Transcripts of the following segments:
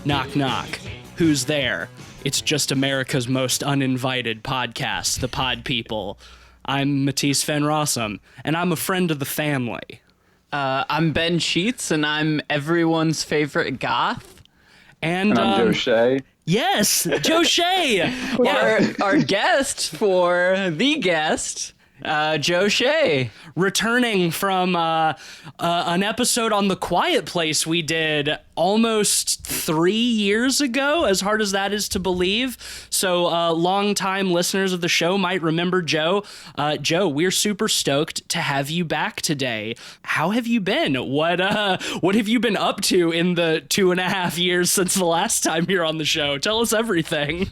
Knock, knock. Who's there? It's just America's most uninvited podcast, The Pod People. I'm Matisse Van Rossum, and I'm a friend of the family. I'm Ben Sheets, and I'm everyone's favorite goth. And I'm Joe Shea. Yes, Joe Shea. Our guest for the guest, Joe Shea. Returning from an episode on The Quiet Place we did almost 3 years ago, as hard as that is to believe. So long-time listeners of the show might remember Joe. Joe, we're super stoked to have you back today. How have you been? What have you been up to in the 2.5 years since the last time you're on the show? Tell us everything.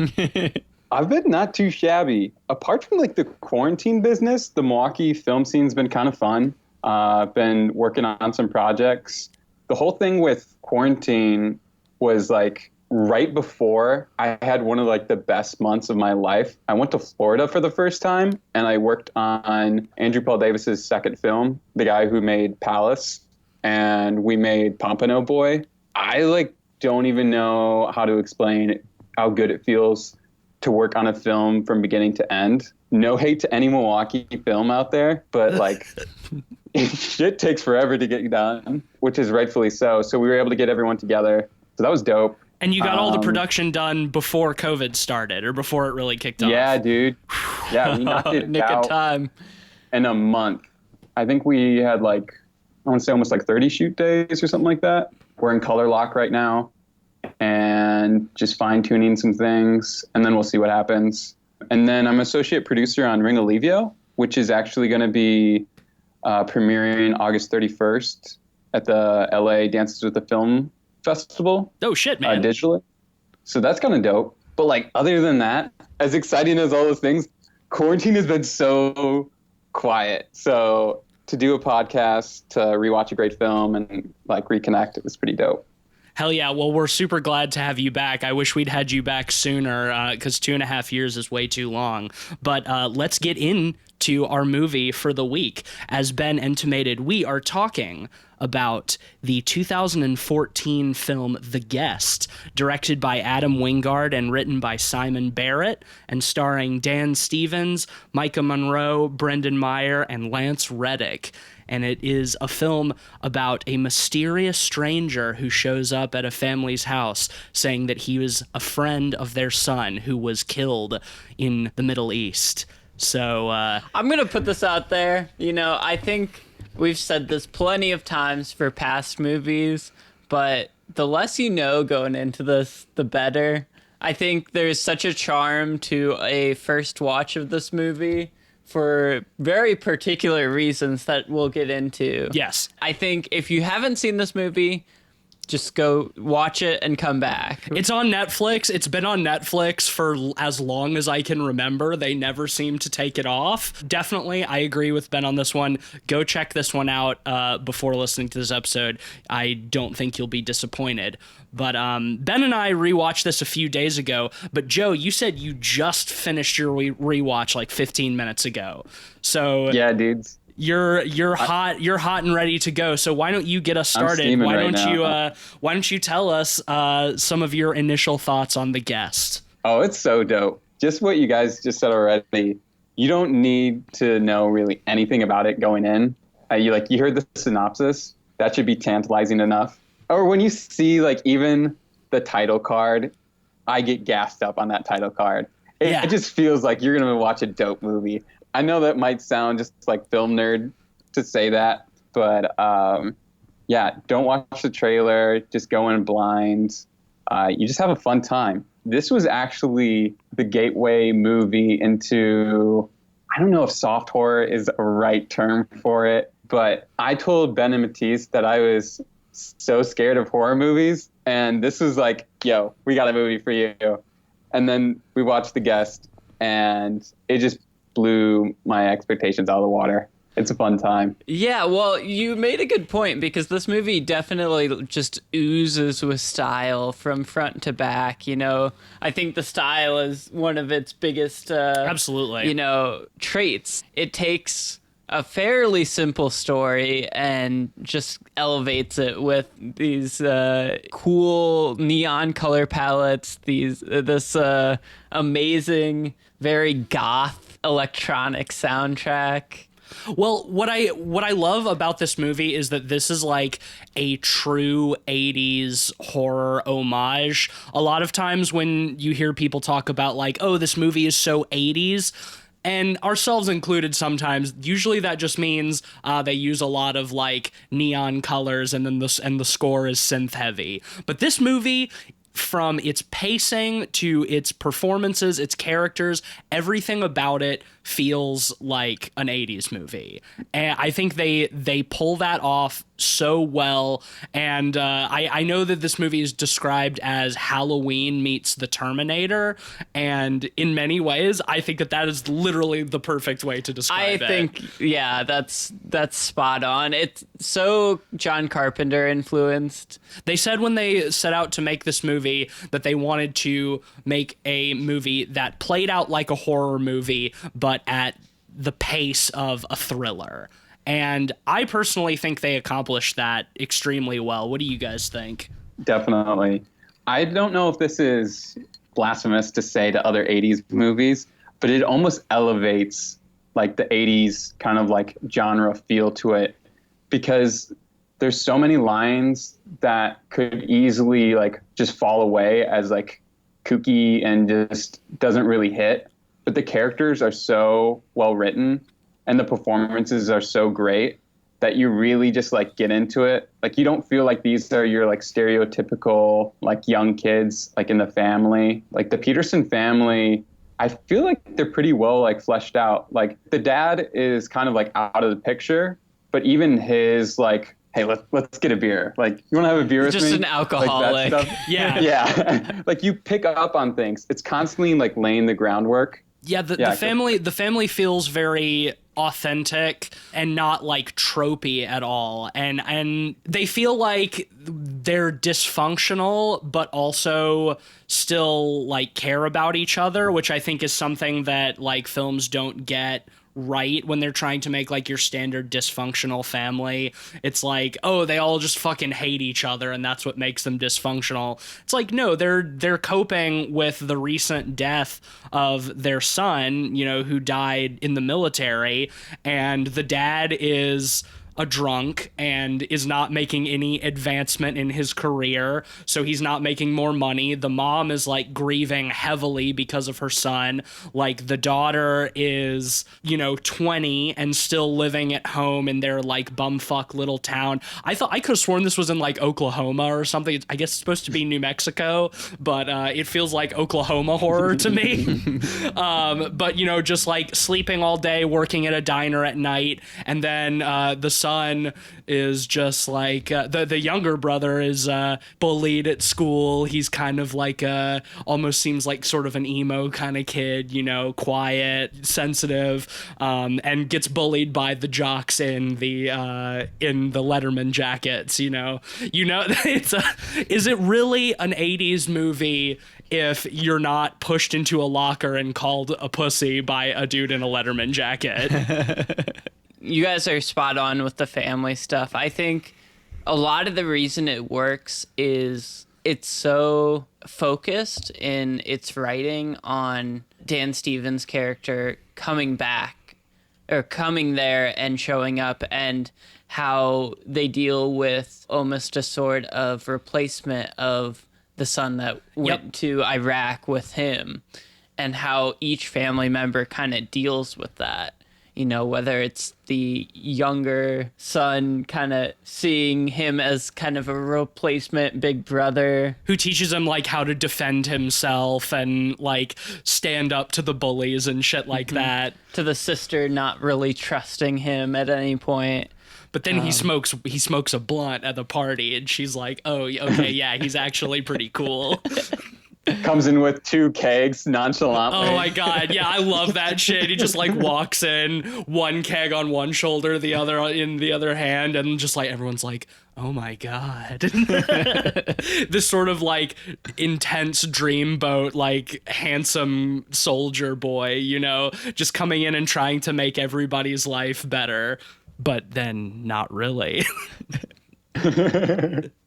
I've been not too shabby. Apart from like the quarantine business, the Milwaukee film scene's been kind of fun. I've been working on some projects. The whole thing with quarantine was like right before I had one of like the best months of my life. I went to Florida for the first time and I worked on Andrew Paul Davis's second film, the guy who made Palace, and we made Pompano Boy. I like don't even know how to explain how good it feels to work on a film from beginning to end. No hate to any Milwaukee film out there, but like shit takes forever to get done, which is rightfully so. So we were able to get everyone together. So that was dope. And you got all the production done before COVID started, or before it really kicked off. Yeah, dude. Yeah, we knocked it Nick out of time. in a month. I think we had like, I want to say almost like 30 shoot days or something like that. We're in color lock right now and just fine tuning some things, and then we'll see what happens. And then I'm associate producer on Ring Alivio, which is actually going to be premiering August 31st at the LA Dances with the Film Festival. Oh shit, man. Digitally. So that's kind of dope. But like, other than that, as exciting as all those things, quarantine has been so quiet. So to do a podcast, to rewatch a great film and like reconnect, it was pretty dope. Hell yeah. Well, we're super glad to have you back. I wish we'd had you back sooner, because 2.5 years is way too long. But let's get into our movie for the week. As Ben intimated, we are talking about the 2014 film The Guest, directed by Adam Wingard and written by Simon Barrett, and starring Dan Stevens, Micah Monroe, Brendan Meyer, and Lance Reddick. And it is a film about a mysterious stranger who shows up at a family's house saying that he was a friend of their son who was killed in the Middle East. So I'm going to put this out there. You know, I think we've said this plenty of times for past movies, but the less you know going into this, the better. I think there's such a charm to a first watch of this movie for very particular reasons that we'll get into. yes. I think if you haven't seen this movie, just go watch it and come back. It's on Netflix. It's been on Netflix for as long as I can remember. They never seem to take it off. Definitely, I agree with Ben on this one. Go check this one out before listening to this episode. I don't think you'll be disappointed. But Ben and I rewatched this a few days ago. But Joe, you said you just finished your rewatch like 15 minutes ago. So Yeah, dudes. You're hot and ready to go. So why don't you get us started? Why don't you tell us some of your initial thoughts on The Guest? Oh, it's so dope. Just what you guys just said already. You don't need to know really anything about it going in. You heard the synopsis. That should be tantalizing enough. Or when you see like even the title card, I get gassed up on that title card. It just feels like you're going to watch a dope movie. I know that might sound just like film nerd to say that, but don't watch the trailer. Just go in blind. You just have a fun time. This was actually the gateway movie into, I don't know if soft horror is a right term for it, but I told Ben and Matisse that I was so scared of horror movies, and this was like, yo, we got a movie for you. And then we watched The Guest, and it just blew my expectations out of the water. It's a fun time. Yeah, well, you made a good point, because this movie definitely just oozes with style from front to back. You know, I think the style is one of its biggest, absolutely, traits. It takes a fairly simple story and just elevates it with these cool neon color palettes, this amazing, very goth electronic soundtrack. Well, what I love about this movie is that this is like a true 80s horror homage. A lot of times when you hear people talk about like, oh, this movie is so 80s, and ourselves included sometimes, usually that just means they use a lot of like neon colors and then the score is synth heavy. But this movie, from its pacing to its performances, its characters, everything about it feels like an 80s movie. And I think they pull that off so well. And I know that this movie is described as Halloween meets the Terminator. And in many ways, I think that is literally the perfect way to describe it. I think, yeah, that's spot on. It's so John Carpenter influenced. They said when they set out to make this movie that they wanted to make a movie that played out like a horror movie, but at the pace of a thriller. And I personally think they accomplished that extremely well. What do you guys think? Definitely. I don't know if this is blasphemous to say to other 80s movies, but it almost elevates like the 80s kind of like genre feel to it, because there's so many lines that could easily like just fall away as like kooky and just doesn't really hit. But the characters are so well written and the performances are so great that you really just like get into it. Like you don't feel like these are your like stereotypical like young kids like in the family. Like the Peterson family, I feel like they're pretty well like fleshed out. Like the dad is kind of like out of the picture, but even his like, hey, let's get a beer. Like, you want to have a beer with me? Just an alcoholic. Like, that stuff. Yeah. Yeah. Like you pick up on things. It's constantly like laying the groundwork. Yeah, the family feels very authentic and not like tropey at all. And they feel like they're dysfunctional, but also still like care about each other, which I think is something that like films don't get right when they're trying to make like your standard dysfunctional family. It's like, oh, they all just fucking hate each other and that's what makes them dysfunctional. It's like, no, they're coping with the recent death of their son, you know, who died in the military, and the dad is a drunk and is not making any advancement in his career, so he's not making more money. The mom is like grieving heavily because of her son. Like the daughter is, you know, 20 and still living at home in their like bumfuck little town. I could have sworn this was in like Oklahoma or something. I guess it's supposed to be New Mexico, but it feels like Oklahoma horror to me. But you know, just like sleeping all day, working at a diner at night, and then the son is just like the younger brother is bullied at school. He's kind of like almost seems like sort of an emo kind of kid, you know, quiet, sensitive, and gets bullied by the jocks in the Letterman jackets. You know, is it really an 80s movie if you're not pushed into a locker and called a pussy by a dude in a Letterman jacket? You guys are spot on with the family stuff. I think a lot of the reason it works is it's so focused in its writing on Dan Stevens' character coming back or coming there and showing up, and how they deal with almost a sort of replacement of the son that went to Iraq with him, and how each family member kind of deals with that. You know, whether it's the younger son kind of seeing him as kind of a replacement big brother who teaches him like how to defend himself and like stand up to the bullies and shit like that, to the sister not really trusting him at any point. But then he smokes a blunt at the party and she's like, oh, okay, yeah, he's actually pretty cool. Comes in with 2 kegs nonchalantly. Oh my God. Yeah, I love that shit. He just like walks in, one keg on one shoulder, the other in the other hand, and just like everyone's like, oh my God. This sort of like intense dreamboat, like handsome soldier boy, you know, just coming in and trying to make everybody's life better, but then not really.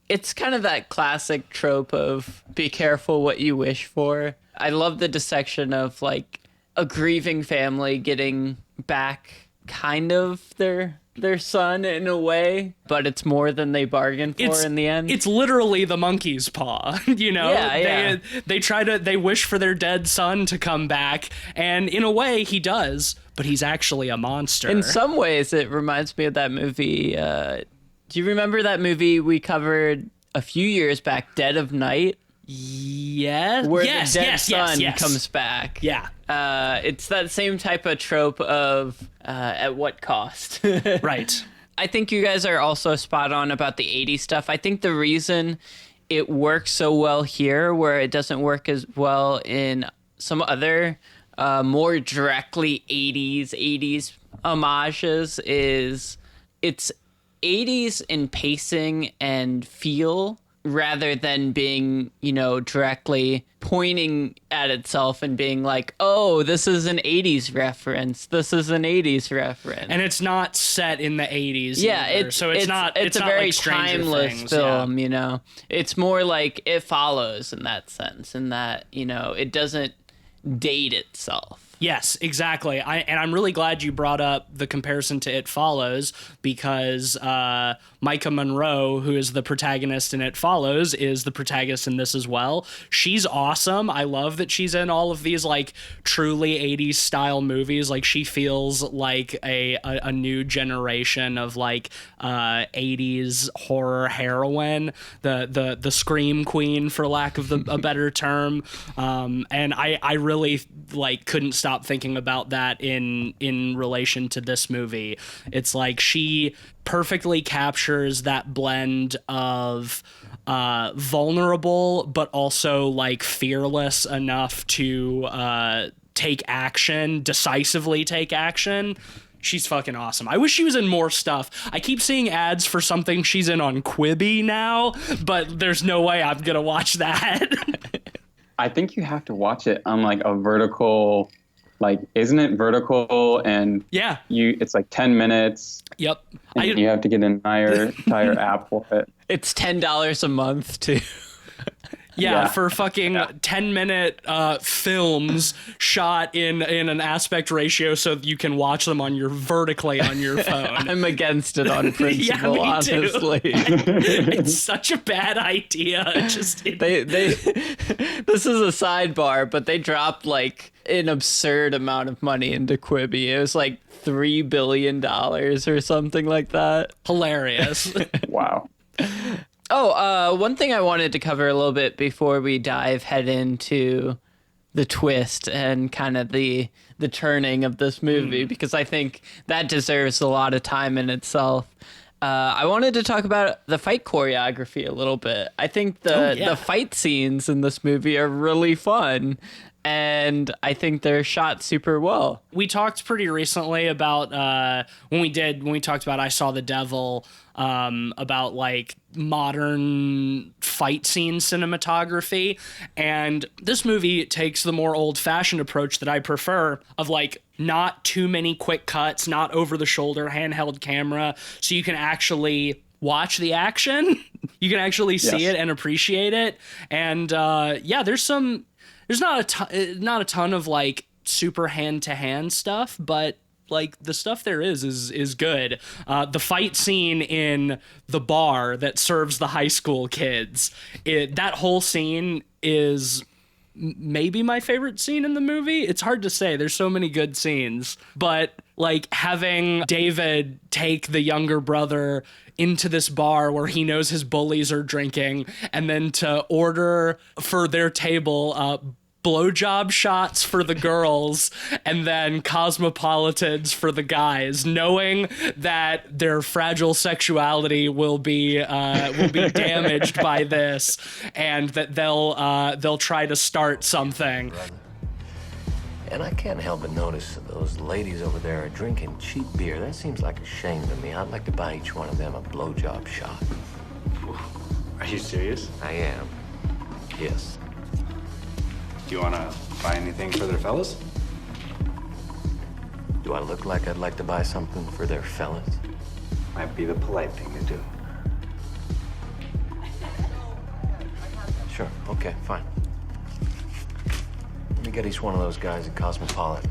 It's kind of that classic trope of be careful what you wish for. I love the dissection of like a grieving family getting back kind of their son in a way, but it's more than they bargained for in the end. It's literally the monkey's paw, you know? Yeah. They wish for their dead son to come back, and in a way he does, but he's actually a monster. In some ways it reminds me of that movie, do you remember that movie we covered a few years back, Dead of Night? Yes. Where the dead son comes back. Yeah. It's that same type of trope of at what cost? Right. I think you guys are also spot on about the 80s stuff. I think the reason it works so well here, where it doesn't work as well in some other more directly 80s homages, is it's 80s in pacing and feel rather than being, you know, directly pointing at itself and being like, oh, this is an 80s reference. This is an 80s reference. And it's not set in the 80s. Yeah, either. it's a not very like Stranger timeless Things, film, you know. It's more like It Follows in that sense, in that, you know, it doesn't date itself. Yes, exactly. I'm really glad you brought up the comparison to It Follows, because Micah Monroe, who is the protagonist in It Follows, is the protagonist in this as well. She's awesome. I love that she's in all of these like truly 80s style movies. Like she feels like a new generation of like 80s horror heroine, the scream queen, for lack of a better term. And I really like couldn't stop thinking about that in relation to this movie. It's like she perfectly captures that blend of vulnerable but also like fearless enough to decisively take action. She's fucking awesome. I wish she was in more stuff. I keep seeing ads for something she's in on Quibi now, but there's no way I'm gonna watch that. I think you have to watch it on like a vertical, like, isn't it vertical? And Yeah. it's like 10 minutes. Yep. And you have to get an entire app for it. It's $10 a month too. Yeah, for fucking 10-minute films shot in an aspect ratio so you can watch them vertically on your phone. I'm against it on principle, Yeah, me too. honestly. It's such a bad idea. This is a sidebar, but they dropped like an absurd amount of money into Quibi. It was like $3 billion or something like that. Hilarious. Wow. Oh, one thing I wanted to cover a little bit before we head into the twist and kind of the turning of this movie, because I think that deserves a lot of time in itself. I wanted to talk about the fight choreography a little bit. I think the fight scenes in this movie are really fun, and I think they're shot super well. We talked pretty recently about when we talked about I Saw the Devil, about like modern fight scene cinematography, and this movie takes the more old-fashioned approach that I prefer, of like not too many quick cuts, not over the shoulder handheld camera, so you can actually watch the action. You can actually see it and appreciate it. And there's not a ton of like super hand-to-hand stuff, but like the stuff there is good. The fight scene in the bar that serves the high school kids, that whole scene is maybe my favorite scene in the movie. It's hard to say. There's so many good scenes, but like having David take the younger brother into this bar where he knows his bullies are drinking, and then to order for their table blowjob shots for the girls and then cosmopolitans for the guys, knowing that their fragile sexuality will be damaged by this, and that they'll try to start something. And I can't help but notice those ladies over there are drinking cheap beer. That seems like a shame to me. I'd like to buy each one of them a blowjob shot. Are you serious? I am. Yes. Do you want to buy anything for their fellas? Do I look like I'd like to buy something for their fellas? Might be the polite thing to do. Sure, okay, fine. Let me get each one of those guys a Cosmopolitan.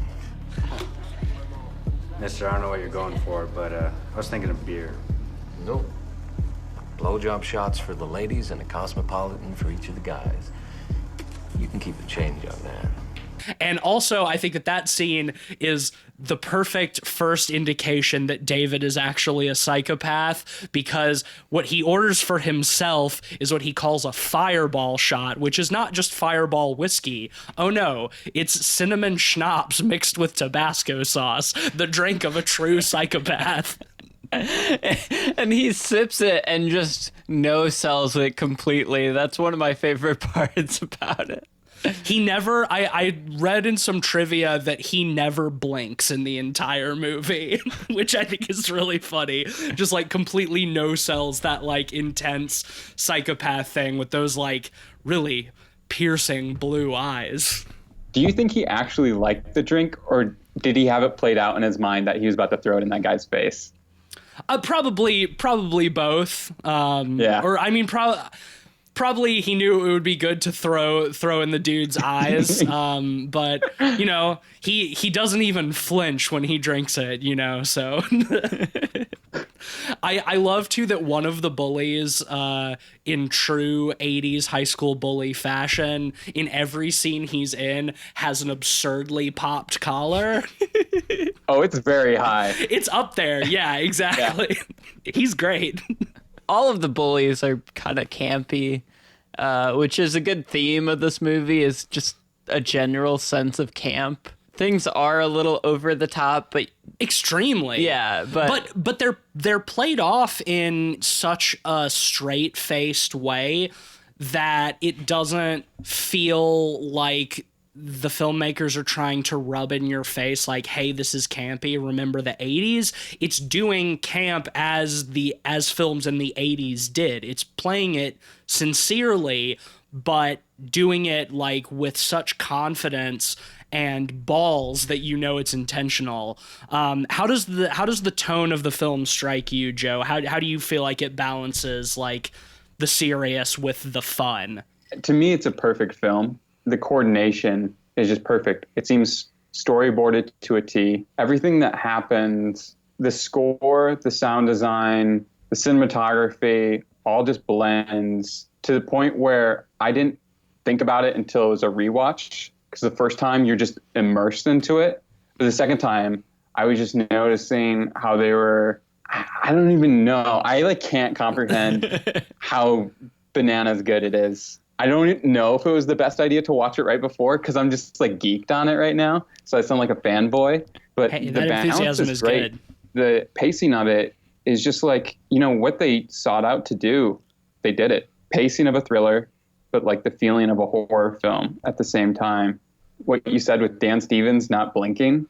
Mister, I don't know what you're going for, but I was thinking of beer. Nope. Blowjob shots for the ladies and a Cosmopolitan for each of the guys. You can keep the change on that. And also, I think that scene is the perfect first indication that David is actually a psychopath, because what he orders for himself is what he calls a fireball shot, which is not just fireball whiskey. Oh no, it's cinnamon schnapps mixed with Tabasco sauce, the drink of a true psychopath. And he sips it and just no-sells it completely. That's one of my favorite parts about it. He never, I read in some trivia that he never blinks in the entire movie, which I think is really funny. Just like completely no-sells that like intense psychopath thing with those like really piercing blue eyes. Do you think he actually liked the drink, or did he have it played out in his mind that he was about to throw it in that guy's face? Probably both. Yeah. Or I mean, probably he knew it would be good to throw in the dude's eyes. But you know, he doesn't even flinch when he drinks it. You know, so. I love too that one of the bullies, in true 80s high school bully fashion, in every scene he's in, has an absurdly popped collar. Oh, it's very high. It's up there. Yeah, exactly. Yeah. He's great. All of the bullies are kind of campy, which is a good theme of this movie, is just a general sense of camp. Things are a little over the top, but extremely. Yeah, but they're played off in such a straight-faced way that it doesn't feel like the filmmakers are trying to rub in your face like, hey, this is campy, remember the 80s. It's doing camp as films in the 80s did. It's playing it sincerely, but doing it like with such confidence and balls that you know it's intentional. How does the tone of the film strike you, Joe? How do you feel like it balances like the serious with the fun? To me, it's a perfect film. The coordination is just perfect. It seems storyboarded to a T. Everything that happens, the score, the sound design, the cinematography, all just blends to the point where I didn't think about it until it was a rewatch. Because the first time you're just immersed into it. But the second time, I was just noticing how they were, I don't even know. I like can't comprehend how bananas good it is. I don't know if it was the best idea to watch it right before, because I'm just like geeked on it right now. So I sound like a fanboy. But hey, the balance is great. Good. The pacing of it is just like, you know, what they sought out to do. They did it. Pacing of a thriller, but like the feeling of a horror film at the same time. What you said with Dan Stevens not blinking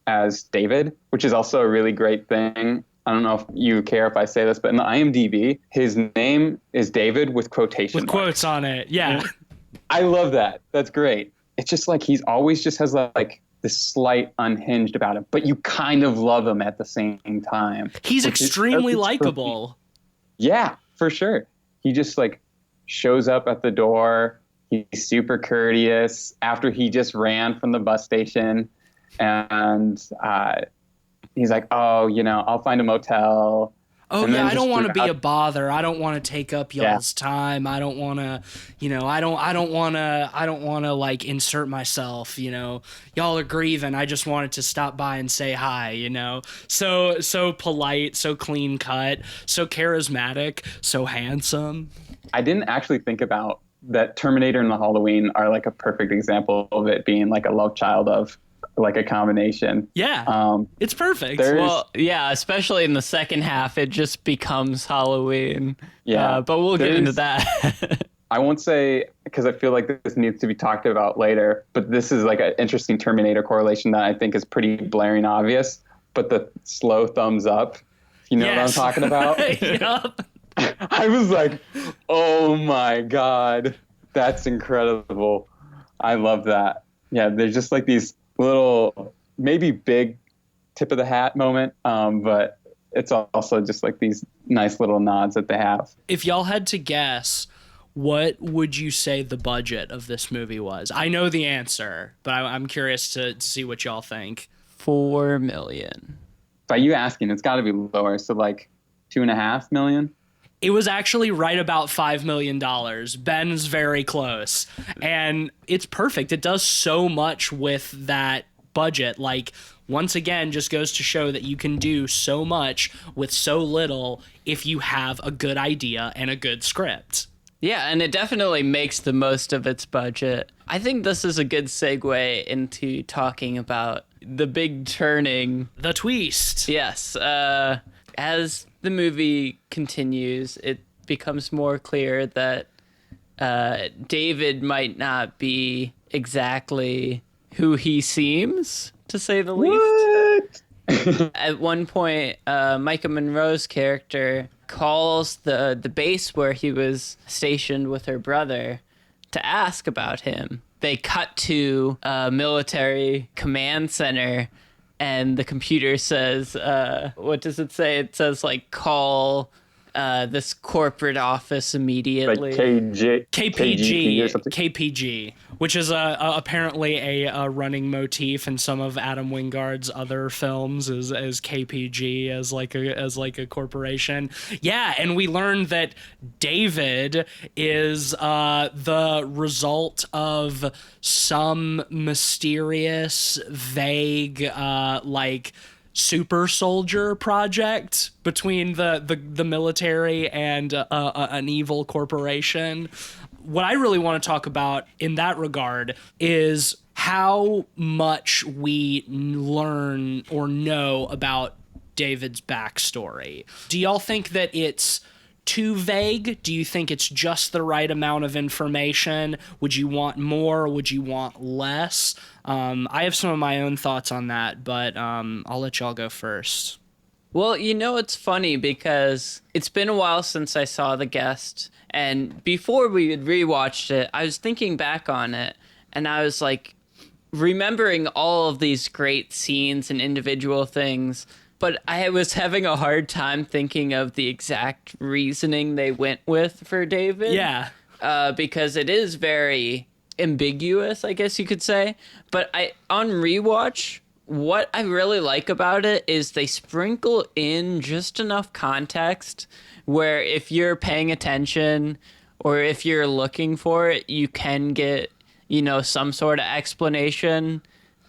as David, which is also a really great thing. I don't know if you care if I say this, but in the IMDb, his name is David with quotation with marks. Quotes on it. Yeah. I love that. That's great. It's just like he's always just has like this slight unhinged about him, but you kind of love him at the same time. He's extremely likable. Yeah, for sure. He just like shows up at the door. He's super courteous after he just ran from the bus station, and he's like, oh, you know, I'll find a motel. Oh, yeah, I don't want to be a bother. I don't want to take up y'all's time. I don't want to, you know, I don't want to like insert myself, you know. Y'all are grieving. I just wanted to stop by and say hi, you know. So polite, so clean cut, so charismatic, so handsome. I didn't actually think about that Terminator and the Halloween are like a perfect example of it being like a love child of like a combination. Yeah, it's perfect. Well, yeah, especially in the second half, it just becomes Halloween. Yeah, but we'll get into that. I won't say, because I feel like this needs to be talked about later, but this is like an interesting Terminator correlation that I think is pretty blaring obvious. But the slow thumbs up, you know what I'm talking about? Yup. I was like, oh my God, that's incredible. I love that. Yeah, there's just like these little, maybe big tip of the hat moment, but it's also just like these nice little nods that they have. If y'all had to guess, what would you say the budget of this movie was? I know the answer, but I'm curious to see what y'all think. $4 million. By you asking, it's got to be lower. So like $2.5 million. It was actually right about $5 million. Ben's very close. And it's perfect. It does so much with that budget. Like, once again, just goes to show that you can do so much with so little if you have a good idea and a good script. Yeah, and it definitely makes the most of its budget. I think this is a good segue into talking about the big turning. The twist. Yes. As the movie continues, it becomes more clear that David might not be exactly who he seems, to say the least. At one point, Micah Monroe's character calls the base where he was stationed with her brother to ask about him. They cut to a military command center, and the computer says, what does it say? It says, like, call this corporate office immediately. Like KPG or something. KPG, which is apparently a running motif in some of Adam Wingard's other films, is KPG as like a corporation. Yeah, and we learned that David is the result of some mysterious, vague, like, super soldier project between the military and an evil corporation. What I really want to talk about in that regard is how much we learn or know about David's backstory. Do y'all think that it's too vague? Do you think it's just the right amount of information? Would you want more? Would you want less? I have some of my own thoughts on that, but I'll let y'all go first. Well, you know, it's funny because it's been a while since I saw The Guest, and before we had rewatched it, I was thinking back on it, and I was like remembering all of these great scenes and individual things, but I was having a hard time thinking of the exact reasoning they went with for David. Yeah. Because it is very ambiguous, I guess you could say. But on rewatch, what I really like about it is they sprinkle in just enough context where if you're paying attention or if you're looking for it, you can get, you know, some sort of explanation,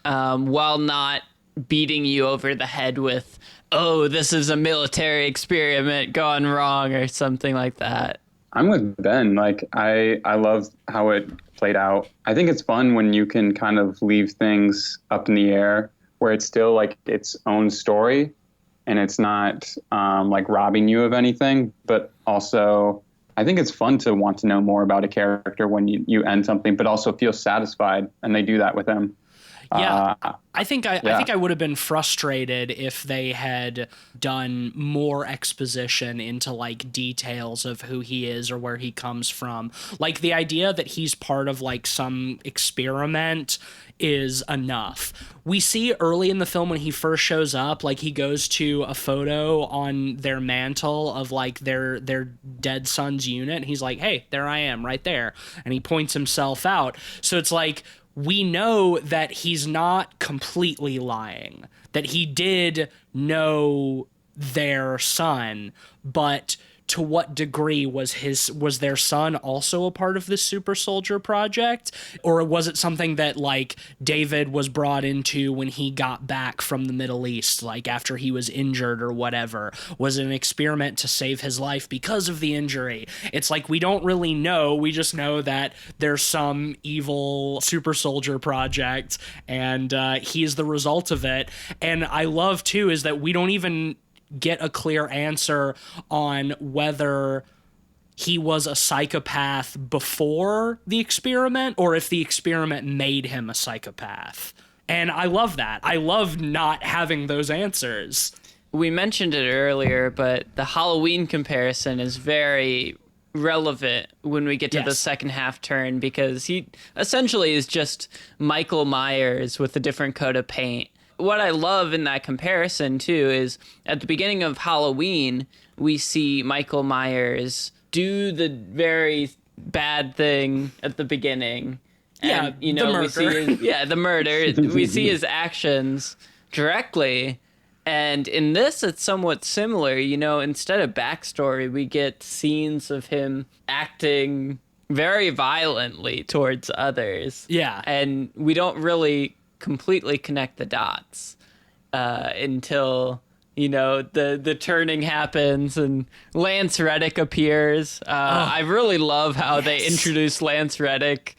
while not beating you over the head with, oh, this is a military experiment gone wrong or something like that. I'm with Ben. Like, I love how it played out. I think it's fun when you can kind of leave things up in the air where it's still like its own story and it's not like robbing you of anything. But also, I think it's fun to want to know more about a character when you end something, but also feel satisfied. And they do that with him. Yeah, I think I would have been frustrated if they had done more exposition into like details of who he is or where he comes from. Like the idea that he's part of like some experiment is enough. We see early in the film when he first shows up, like he goes to a photo on their mantle of like their dead son's unit. And he's like, hey, there I am right there. And he points himself out. So it's like, we know that he's not completely lying, that he did know their son, but to what degree was their son also a part of this super soldier project, or was it something that like David was brought into when he got back from the Middle East, like after he was injured or whatever? Was it an experiment to save his life because of the injury? It's like we don't really know. We just know that there's some evil super soldier project, and he's the result of it. And I love too is that we don't even get a clear answer on whether he was a psychopath before the experiment or if the experiment made him a psychopath. And I love that. I love not having those answers. We mentioned it earlier, but the Halloween comparison is very relevant when we get to the second half turn, because he essentially is just Michael Myers with a different coat of paint. What I love in that comparison, too, is at the beginning of Halloween, we see Michael Myers do the very bad thing at the beginning. And, The murder. we see the murder. We see his actions directly. And in this, it's somewhat similar. Instead of backstory, we get scenes of him acting very violently towards others. Yeah. And we don't really completely connect the dots until the turning happens and Lance Reddick appears. I really love how they introduce Lance Reddick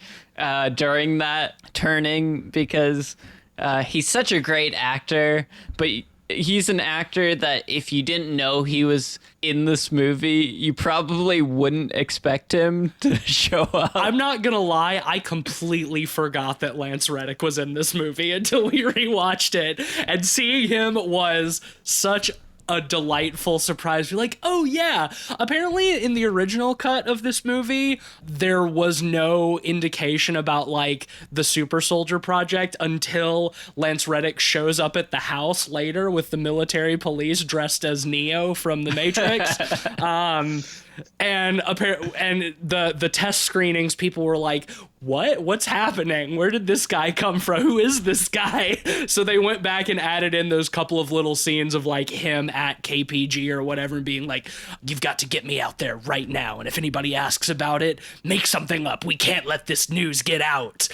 during that turning, because he's such a great actor, but he's an actor that if you didn't know he was in this movie, you probably wouldn't expect him to show up. I'm not gonna lie, I completely forgot that Lance Reddick was in this movie until we rewatched it, and seeing him was such a delightful surprise. You're like, oh yeah, apparently in the original cut of this movie there was no indication about like the super soldier project until Lance Reddick shows up at the house later with the military police dressed as Neo from the Matrix. And the test screenings, people were like, what's happening? Where did this guy come from? Who is this guy? So they went back and added in those couple of little scenes of like him at KPG or whatever, and being like, you've got to get me out there right now, and if anybody asks about it, make something up. We can't let this news get out.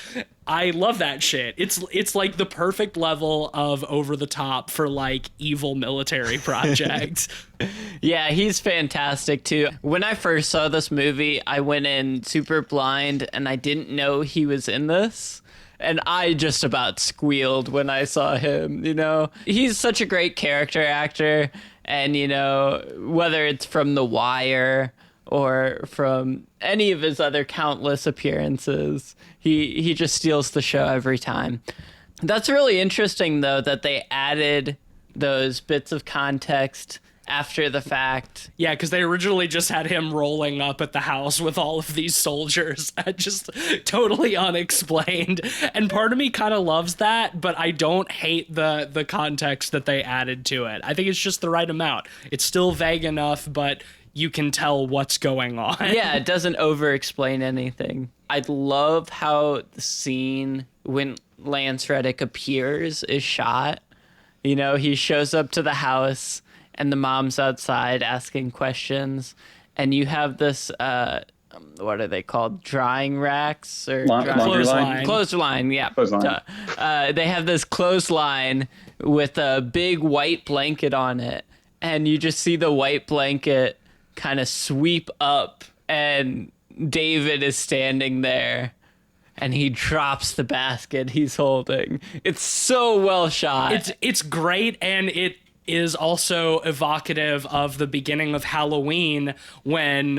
I love that shit. It's like the perfect level of over the top for like evil military project. Yeah, he's fantastic too. When I first saw this movie, I went in super blind and I didn't know he was in this. And I just about squealed when I saw him, He's such a great character actor. And, whether it's from The Wire or from any of his other countless appearances, he just steals the show every time. That's really interesting, though, that they added those bits of context after the fact. Yeah, because they originally just had him rolling up at the house with all of these soldiers, just totally unexplained. And part of me kind of loves that, but I don't hate the context that they added to it. I think it's just the right amount. It's still vague enough, but you can tell what's going on. Yeah, it doesn't over-explain anything. I love how the scene when Lance Reddick appears is shot. He shows up to the house and the mom's outside asking questions, and you have this what are they called, drying racks or clothesline. Yeah, clothesline. They have this clothesline with a big white blanket on it, and you just see the white blanket kind of sweep up, and David is standing there and he drops the basket he's holding. It's so well shot. It's great, and it is also evocative of the beginning of Halloween when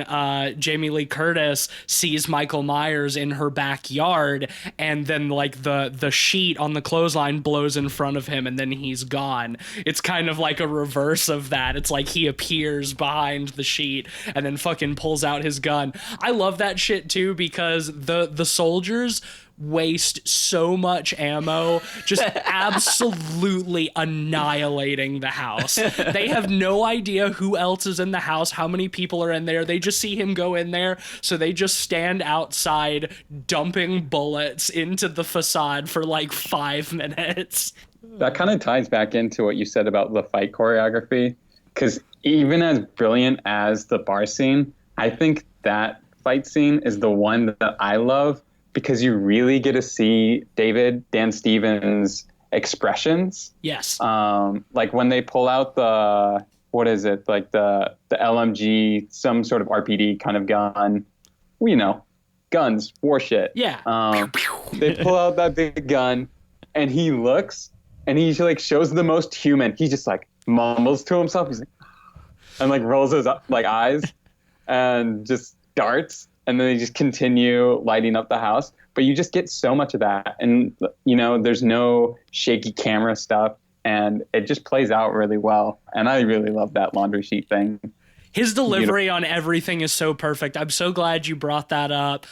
Jamie Lee Curtis sees Michael Myers in her backyard, and then like the sheet on the clothesline blows in front of him and then he's gone. It's kind of like a reverse of that. It's like he appears behind the sheet and then fucking pulls out his gun. I love that shit too, because the soldiers waste so much ammo just absolutely annihilating the house. They have no idea who else is in the house, how many people are in there. They just see him go in there, so they just stand outside dumping bullets into the facade for like 5 minutes. That kind of ties back into what you said about the fight choreography, because even as brilliant as the bar scene, I think that fight scene is the one that I love because you really get to see Dan Stevens' expressions. Yes. Like when they pull out the, what is it? Like the LMG, some sort of RPD kind of gun, well, you know, guns, war shit. Yeah. They pull out that big gun and he looks and he like shows the most human. He just like mumbles to himself. He's like, and like rolls his like eyes and just darts. And then they just continue lighting up the house. But you just get so much of that. And, you know, there's no shaky camera stuff. And it just plays out really well. And I really love that laundry sheet thing. His delivery on everything is so perfect. I'm so glad you brought that up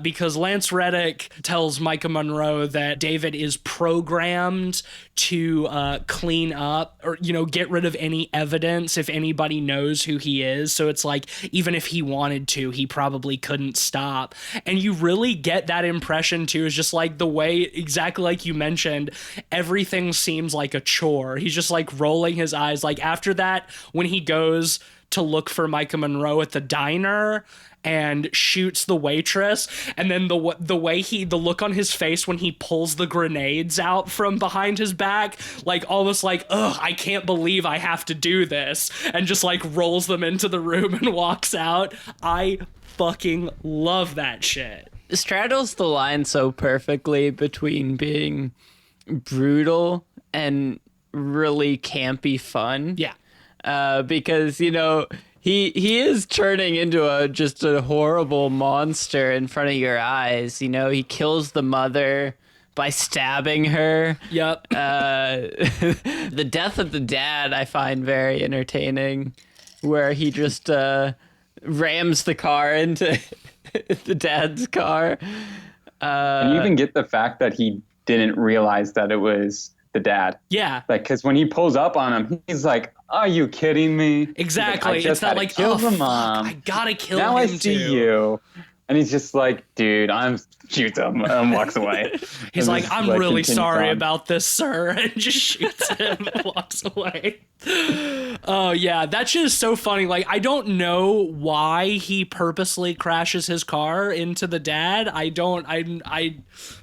because Lance Reddick tells Micah Monroe that David is programmed to clean up or, you know, get rid of any evidence if anybody knows who he is. So it's like, even if he wanted to, he probably couldn't stop. And you really get that impression too, is just like the way, exactly like you mentioned, everything seems like a chore. He's just like rolling his eyes. Like after that, when he goes to look for Micah Monroe at the diner and shoots the waitress, and then the look on his face when he pulls the grenades out from behind his back, like almost like, ugh, I can't believe I have to do this, and just like rolls them into the room and walks out. I fucking love that shit. Straddles the line so perfectly between being brutal and really campy fun. Yeah. Because, you know, he is turning into just a horrible monster in front of your eyes. You know, he kills the mother by stabbing her. Yep. The death of the dad I find very entertaining, where he just rams the car into the dad's car. And you even get the fact that he didn't realize that it was the dad. Yeah. Like, because when he pulls up on him, he's like, are you kidding me? Exactly. Like, It's not like, kill oh, the fuck, mom. I gotta kill Now him I see too. you. And he's just like, dude, shoots him and walks away. He's And like, just, I'm really continues sorry on. about this, sir, and just shoots him and walks away. Oh, yeah, that shit is so funny. Like, I don't know why he purposely crashes his car into the dad.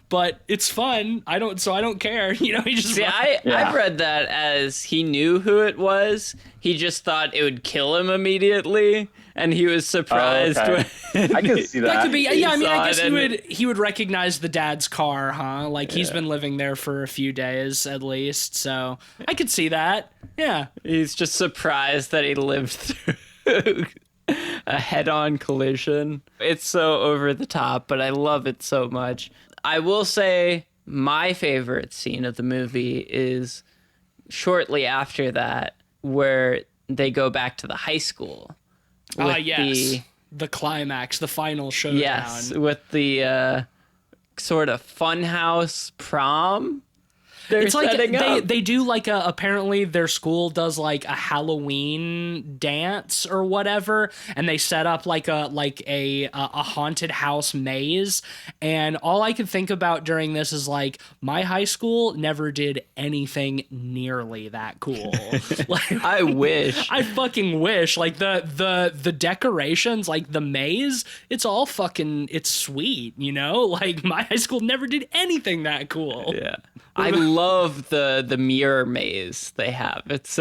But it's fun. I don't care. You know, he just... See, I've read that as he knew who it was. He just thought it would kill him immediately, and he was surprised. Oh, okay. when I could see that. That could be, yeah. I mean, I guess saw it he would recognize the dad's car, huh? Like he's been living there for a few days at least, so I could see that. Yeah, He's just surprised that he lived through a head-on collision. It's so over the top, but I love it so much. I will say my favorite scene of the movie is shortly after that, where they go back to the high school. yes, the climax, the final showdown. Yes, with the sort of funhouse prom. It's like setting up. they do like apparently their school does like a Halloween dance or whatever, and they set up like a haunted house maze. And all I could think about during this is like, my high school never did anything nearly that cool. Like, I wish. I fucking wish. Like the decorations, like the maze, it's all fucking, it's sweet, you know? Like my high school never did anything that cool. Yeah. I love the mirror maze they have. It's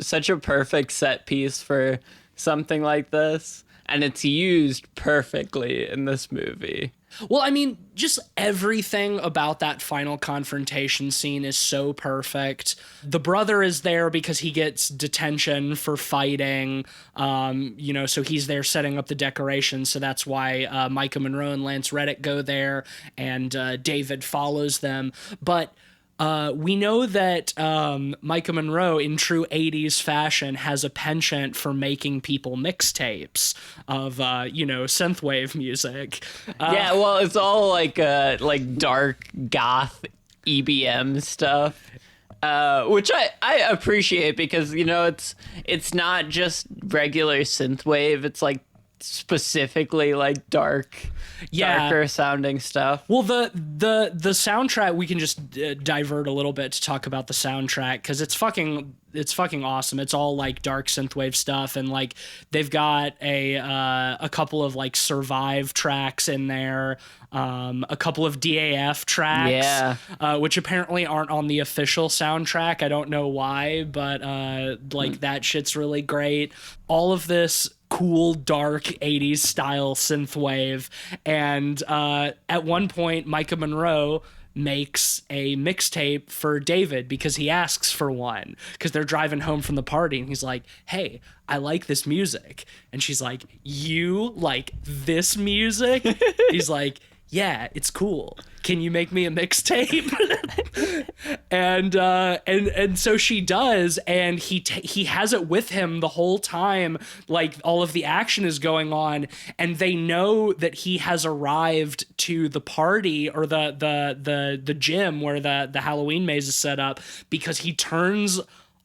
such a perfect set piece for something like this, and it's used perfectly in this movie. Well, I mean, just everything about that final confrontation scene is so perfect. The brother is there because he gets detention for fighting, you know, so he's there setting up the decorations. So that's why Micah Monroe and Lance Reddick go there, and David follows them. But we know that Micah Monroe, in true 80s fashion, has a penchant for making people mixtapes of, you know, synthwave music. Yeah, well, it's all like dark goth EBM stuff, which I appreciate because, you know, it's not just regular synthwave. It's like specifically like darker sounding stuff. Well, the soundtrack, we can just divert a little bit to talk about the soundtrack because it's fucking awesome. It's all like dark synthwave stuff, and like they've got a couple of like Survive tracks in there, a couple of DAF tracks, which apparently aren't on the official soundtrack. I don't know why, but that shit's really great. All of this cool, dark 80s style synthwave. And at one point, Micah Monroe makes a mixtape for David because he asks for one because they're driving home from the party and he's like, hey, I like this music. And she's like, you like this music? He's like, yeah, it's cool. Can you make me a mixtape? and so she does, and he has it with him the whole time, like all of the action is going on, and they know that he has arrived to the party or the gym where the Halloween maze is set up because he turns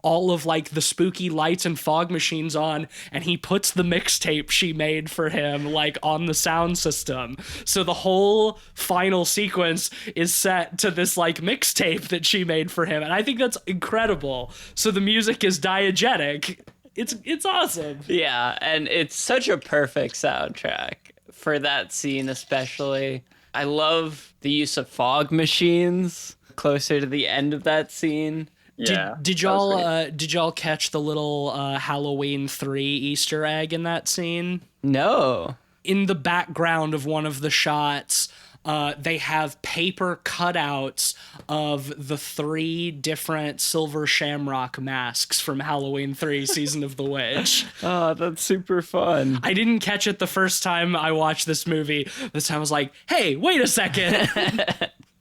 all of like the spooky lights and fog machines on, and he puts the mixtape she made for him like on the sound system. So the whole final sequence is set to this like mixtape that she made for him, and I think that's incredible. So the music is diegetic. It's awesome. Yeah, and it's such a perfect soundtrack for that scene especially. I love the use of fog machines closer to the end of that scene. Yeah. Did y'all catch the little Halloween 3 Easter egg in that scene? No. In the background of one of the shots, they have paper cutouts of the 3 different silver shamrock masks from Halloween 3 Season of the Witch. Oh, that's super fun. I didn't catch it the first time I watched this movie. This time I was like, hey, wait a second.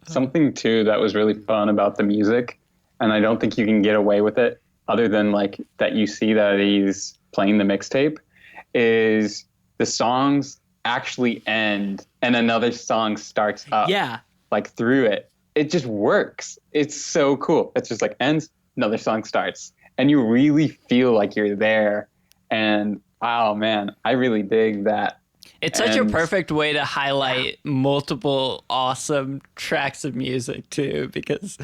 Something too that was really fun about the music, and I don't think you can get away with it other than like that you see that he's playing the mixtape, is the songs actually end and another song starts up. Yeah. Like through it. It just works. It's so cool. It's just like ends, another song starts. And you really feel like you're there. And wow, man, I really dig that. It's such a perfect way to highlight multiple awesome tracks of music too, because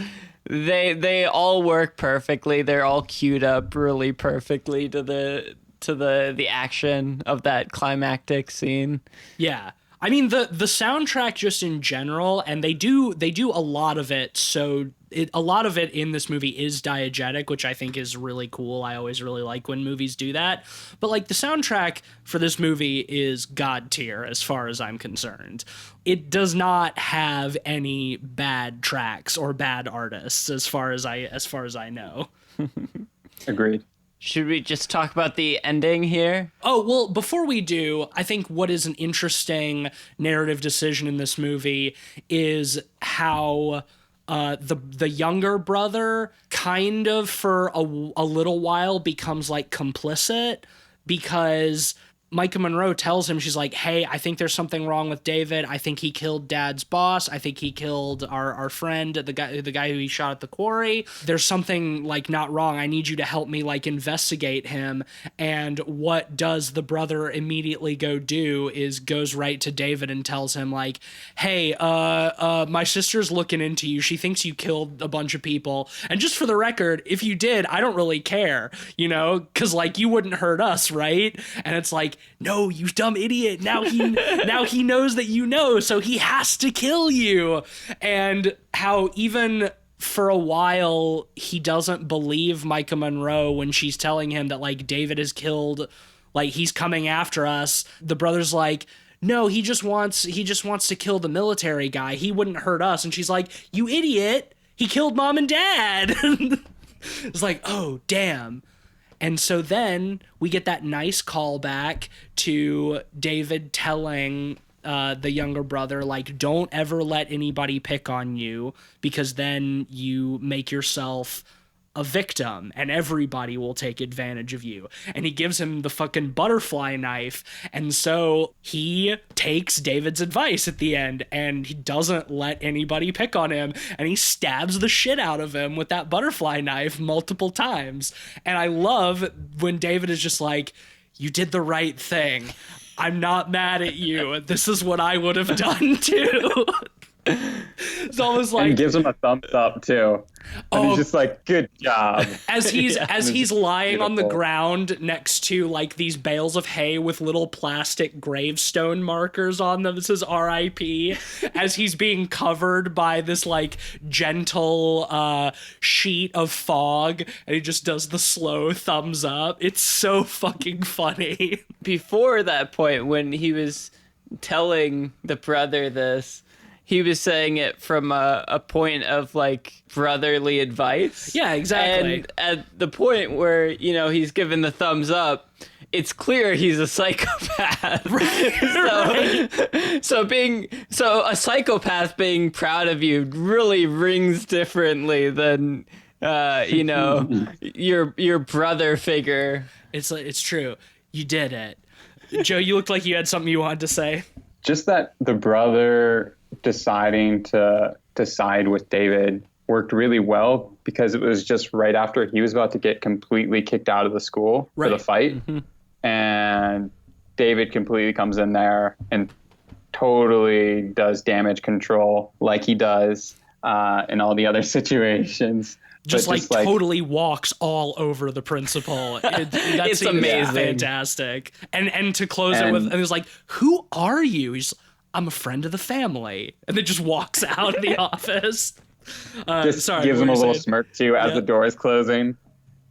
they all work perfectly. They're all queued up really perfectly to the action of that climactic scene. Yeah. I mean the soundtrack just in general, and they do a lot of it, so a lot of it in this movie is diegetic, which I think is really cool. I always really like when movies do that. But like the soundtrack for this movie is god tier as far as I'm concerned. It does not have any bad tracks or bad artists as far as I know. Agreed. Should we just talk about the ending here? Oh, well, before we do, I think what is an interesting narrative decision in this movie is how the younger brother kind of for a little while becomes like complicit, because Micah Monroe tells him, she's like, hey, I think there's something wrong with David. I think he killed Dad's boss. I think he killed our friend, the guy who he shot at the quarry. There's something like not wrong. I need you to help me like investigate him. And what does the brother immediately go do is goes right to David and tells him like, hey, my sister's looking into you. She thinks you killed a bunch of people. And just for the record, if you did, I don't really care, you know, because like you wouldn't hurt us, right? And it's like, no, you dumb idiot. Now he knows that you know, so he has to kill you. And how even for a while he doesn't believe Micah Monroe when she's telling him that like David is killed, like he's coming after us. The brother's like, no, he just wants to kill the military guy. He wouldn't hurt us. And she's like, you idiot. He killed Mom and Dad. It's like, oh, damn. And so then we get that nice callback to David telling the younger brother, like, don't ever let anybody pick on you, because then you make yourself a victim and everybody will take advantage of you. And he gives him the fucking butterfly knife. And so he takes David's advice at the end and he doesn't let anybody pick on him, and he stabs the shit out of him with that butterfly knife multiple times. And I love when David is just like, you did the right thing. I'm not mad at you. This is what I would have done too. It's almost like And gives him a thumbs up too. And he's just like, good job. as he's lying on the beautiful. ground next to like these bales of hay with little plastic gravestone markers on them that says R.I.P. as he's being covered by this like gentle sheet of fog, and he just does the slow thumbs up. It's so fucking funny. Before that point, when he was telling the brother this, he was saying it from a point of like brotherly advice. Yeah, exactly. And at the point where, you know, he's given the thumbs up, it's clear he's a psychopath. So a psychopath being proud of you really rings differently than you know, your brother figure. It's true. You did it. Joe, you looked like you had something you wanted to say. Just that the brother deciding to side with David worked really well, because it was just right after he was about to get completely kicked out of the school for the fight. Mm-hmm. And David completely comes in there and totally does damage control like he does in all the other situations. Just totally walks all over the principal. It's amazing. Fantastic. And to close it with, and it was like, who are you? He's, I'm a friend of the family. And then just walks out of the office. Gives him a little smirk too as the door is closing.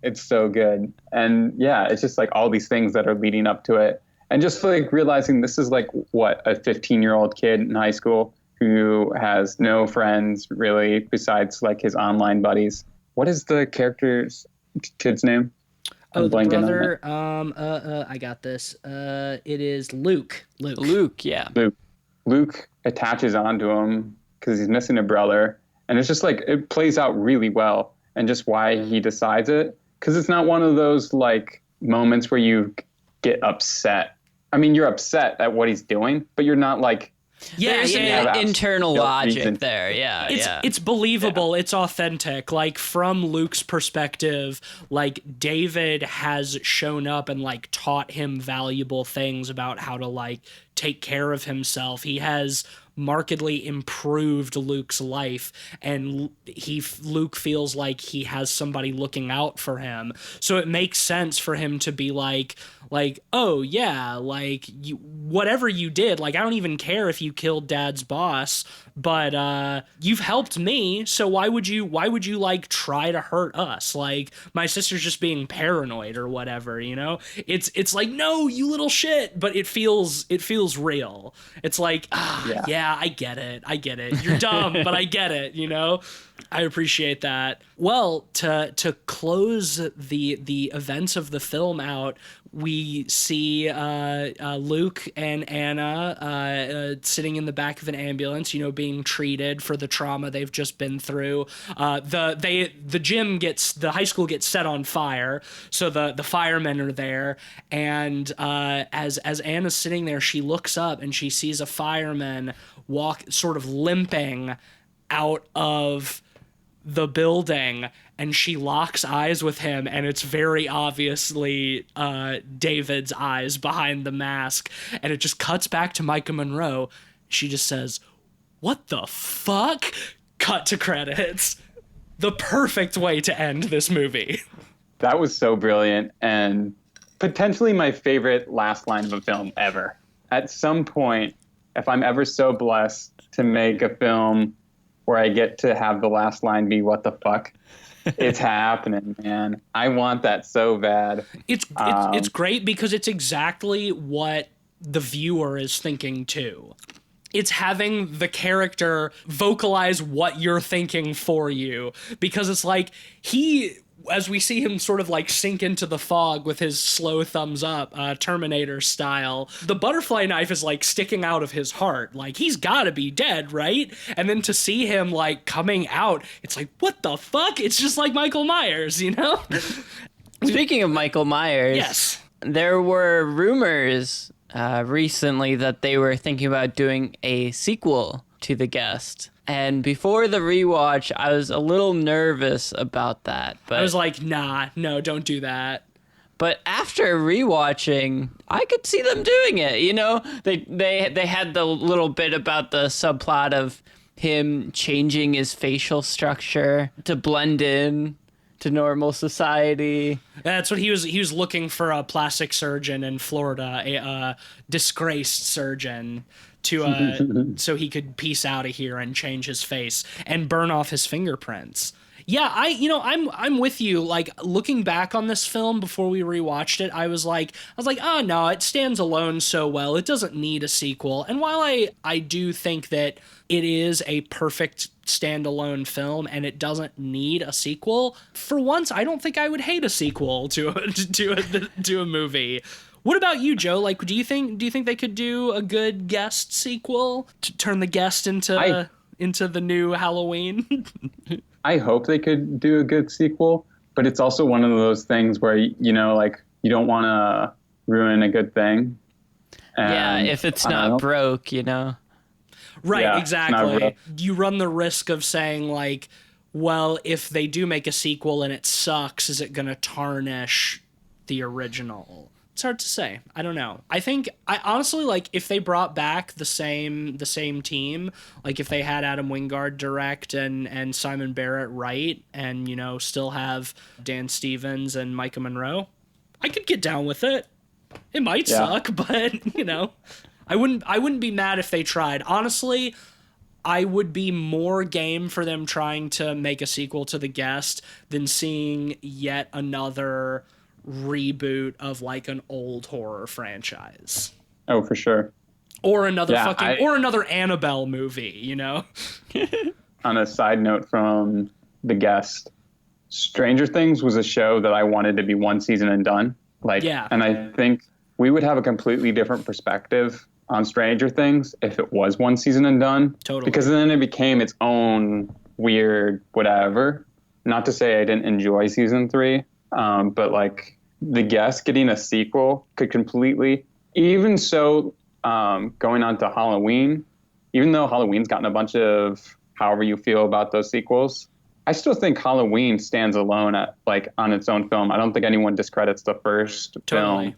It's so good. And yeah, it's just like all these things that are leading up to it. And just like realizing this is like what, a 15-year-old kid in high school who has no friends really besides like his online buddies. What is the kid's name? Oh, the brother. I got this. It is Luke. Luke, yeah. Luke attaches onto him because he's missing a brother. And it's just like, it plays out really well. And just why he decides it. Because it's not one of those like moments where you get upset. I mean, you're upset at what he's doing, but you're not like, there's an internal logic there. Yeah, it's believable. Yeah. It's authentic. Like from Luke's perspective, like David has shown up and like taught him valuable things about how to like take care of himself. He has markedly improved Luke's life, and Luke feels like he has somebody looking out for him. So it makes sense for him to be like, oh yeah, like whatever you did, like I don't even care if you killed Dad's boss, but you've helped me, so why would you like try to hurt us? Like my sister's just being paranoid or whatever, you know? It's like, no, you little shit, but it feels real. It's like, yeah, I get it. You're dumb, but I get it, you know? I appreciate that. Well, to close the events of the film out, we see Luke and Anna sitting in the back of an ambulance, you know, being treated for the trauma they've just been through. The high school gets set on fire, so the firemen are there, and as Anna's sitting there, she looks up and she sees a fireman walk, sort of limping out of the building, and she locks eyes with him, and it's very obviously David's eyes behind the mask, and it just cuts back to Micah Monroe. She just says, "What the fuck?" Cut to credits. The perfect way to end this movie. That was so brilliant, and potentially my favorite last line of a film ever. At some point, if I'm ever so blessed to make a film where I get to have the last line be "what the fuck," it's happening, man. I want that so bad. It's great because it's exactly what the viewer is thinking too. It's having the character vocalize what you're thinking for you, because it's like as we see him sort of like sink into the fog with his slow thumbs up, Terminator style, the butterfly knife is like sticking out of his heart. Like he's gotta be dead, right? And then to see him like coming out, it's like, what the fuck? It's just like Michael Myers, you know? Speaking of Michael Myers, yes, there were rumors recently that they were thinking about doing a sequel to The Guest. And before the rewatch, I was a little nervous about that. But I was like, nah, no, don't do that. But after rewatching, I could see them doing it. You know, they had the little bit about the subplot of him changing his facial structure to blend in to normal society. That's what he was looking for, a plastic surgeon in Florida, a disgraced surgeon, to so he could piece out of here and change his face and burn off his fingerprints. Yeah, I'm with you. Like, looking back on this film before we rewatched it, I was like, oh no, it stands alone so well. It doesn't need a sequel. And while I do think that it is a perfect standalone film and it doesn't need a sequel, for once, I don't think I would hate a sequel to a movie. What about you, Joe? Like, do you think they could do a good Guest sequel to turn the Guest into the new Halloween? I hope they could do a good sequel, but it's also one of those things where, you know, like, you don't want to ruin a good thing. And yeah, if it's not broke, you know. Right, Yeah, exactly. You run the risk of saying, like, well, if they do make a sequel and it sucks, is it going to tarnish the original? It's hard to say. I don't know. I honestly, like, if they brought back the same team, like if they had Adam Wingard direct and Simon Barrett write, and, you know, still have Dan Stevens and Micah Monroe, I could get down with it. It might suck, but, you know, I wouldn't be mad if they tried. Honestly, I would be more game for them trying to make a sequel to The Guest than seeing yet another reboot of, like, an old horror franchise. Oh, for sure. Or another or another Annabelle movie, you know? On a side note from The Guest, Stranger Things was a show that I wanted to be one season and done. Like, yeah. And I think we would have a completely different perspective on Stranger Things if it was one season and done. Totally. Because then it became its own weird whatever. Not to say I didn't enjoy season 3, but, like, The Guest getting a sequel could completely, even so, going on to Halloween, even though Halloween's gotten a bunch of however you feel about those sequels, I still think Halloween stands alone on its own film. I don't think anyone discredits the first film.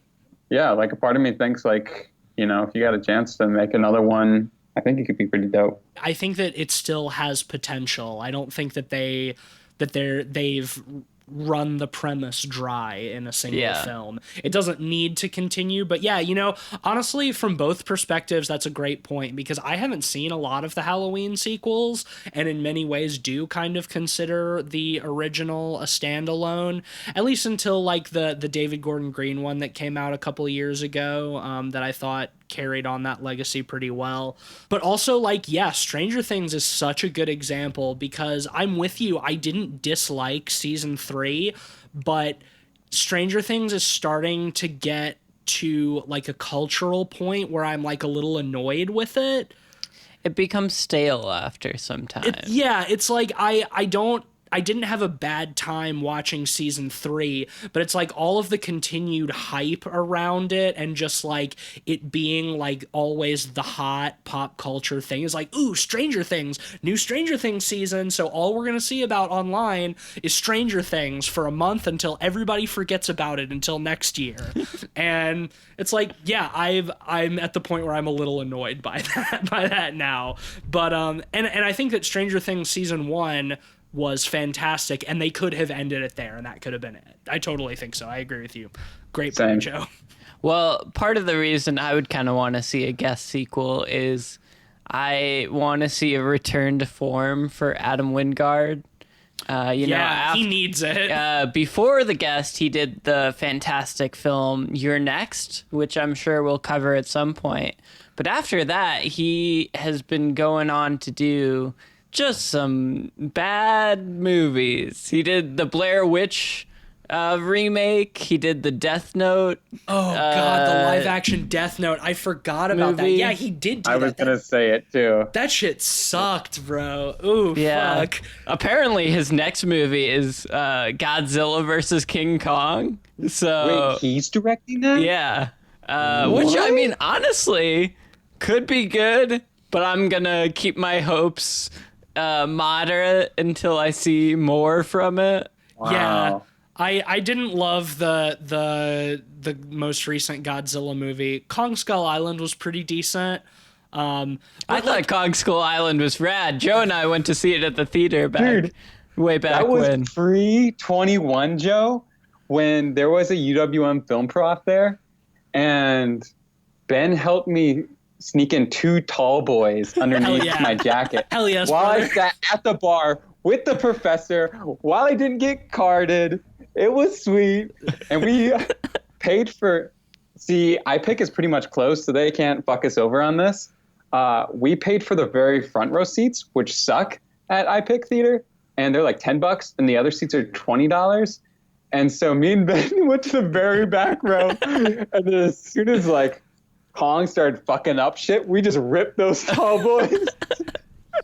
Yeah, like, a part of me thinks, like, you know, if you got a chance to make another one, I think it could be pretty dope. I think that it still has potential. I don't think that they've run the premise dry in a single film. It doesn't need to continue, but yeah, you know, honestly, from both perspectives, that's a great point, because I haven't seen a lot of the Halloween sequels, and in many ways do kind of consider the original a standalone, at least until, like, the David Gordon Green one that came out a couple of years ago, that I thought carried on that legacy pretty well. But also, like, yeah, Stranger Things is such a good example, because I'm with you. I didn't dislike season 3, but Stranger Things is starting to get to, like, a cultural point where I'm, like, a little annoyed with it. It becomes stale after some time. It's like I didn't have a bad time watching season 3, but it's like all of the continued hype around it and just, like, it being, like, always the hot pop culture thing is like, ooh, Stranger Things, new Stranger Things season. So all we're going to see about online is Stranger Things for a month until everybody forgets about it until next year. And it's like, yeah, I'm at the point where I'm a little annoyed by that now. But, and I think that Stranger Things season 1 was fantastic, and they could have ended it there, and that could have been it. I totally think so. I agree with you. Great point, Joe. Well, part of the reason I would kind of want to see a Guest sequel is I want to see a return to form for Adam Wingard. He needs it. Before The Guest, he did the fantastic film You're Next, which I'm sure we'll cover at some point. But after that, he has been going on to do just some bad movies. He did the Blair Witch remake. He did the Death Note. Oh, God, the live-action Death Note. I forgot about that. Yeah, he did do that. I was going to say it, too. That shit sucked, bro. Ooh, yeah. Fuck. Apparently, his next movie is Godzilla versus King Kong. So wait, he's directing that? Yeah. Which, I mean, honestly, could be good, but I'm going to keep my hopes moderate until I see more from it. Wow. Yeah. I didn't love the most recent Godzilla movie. Kong Skull Island was pretty decent. I thought Kong Skull Island was rad. Joe and I went to see it at the theater way back that was when. pre-21, Joe, when there was a UWM film prof there, and Ben helped me sneak in 2 tall boys underneath my jacket. Hell yes, while brother. I sat at the bar with the professor, while I didn't get carded. It was sweet. And we paid for... See, iPick is pretty much closed, so they can't fuck us over on this. We paid for the very front row seats, which suck at iPick Theater, and they're like $10, and the other seats are $20. And so me and Ben went to the very back row, and then as soon as like Kong started fucking up shit, we just ripped those tall boys.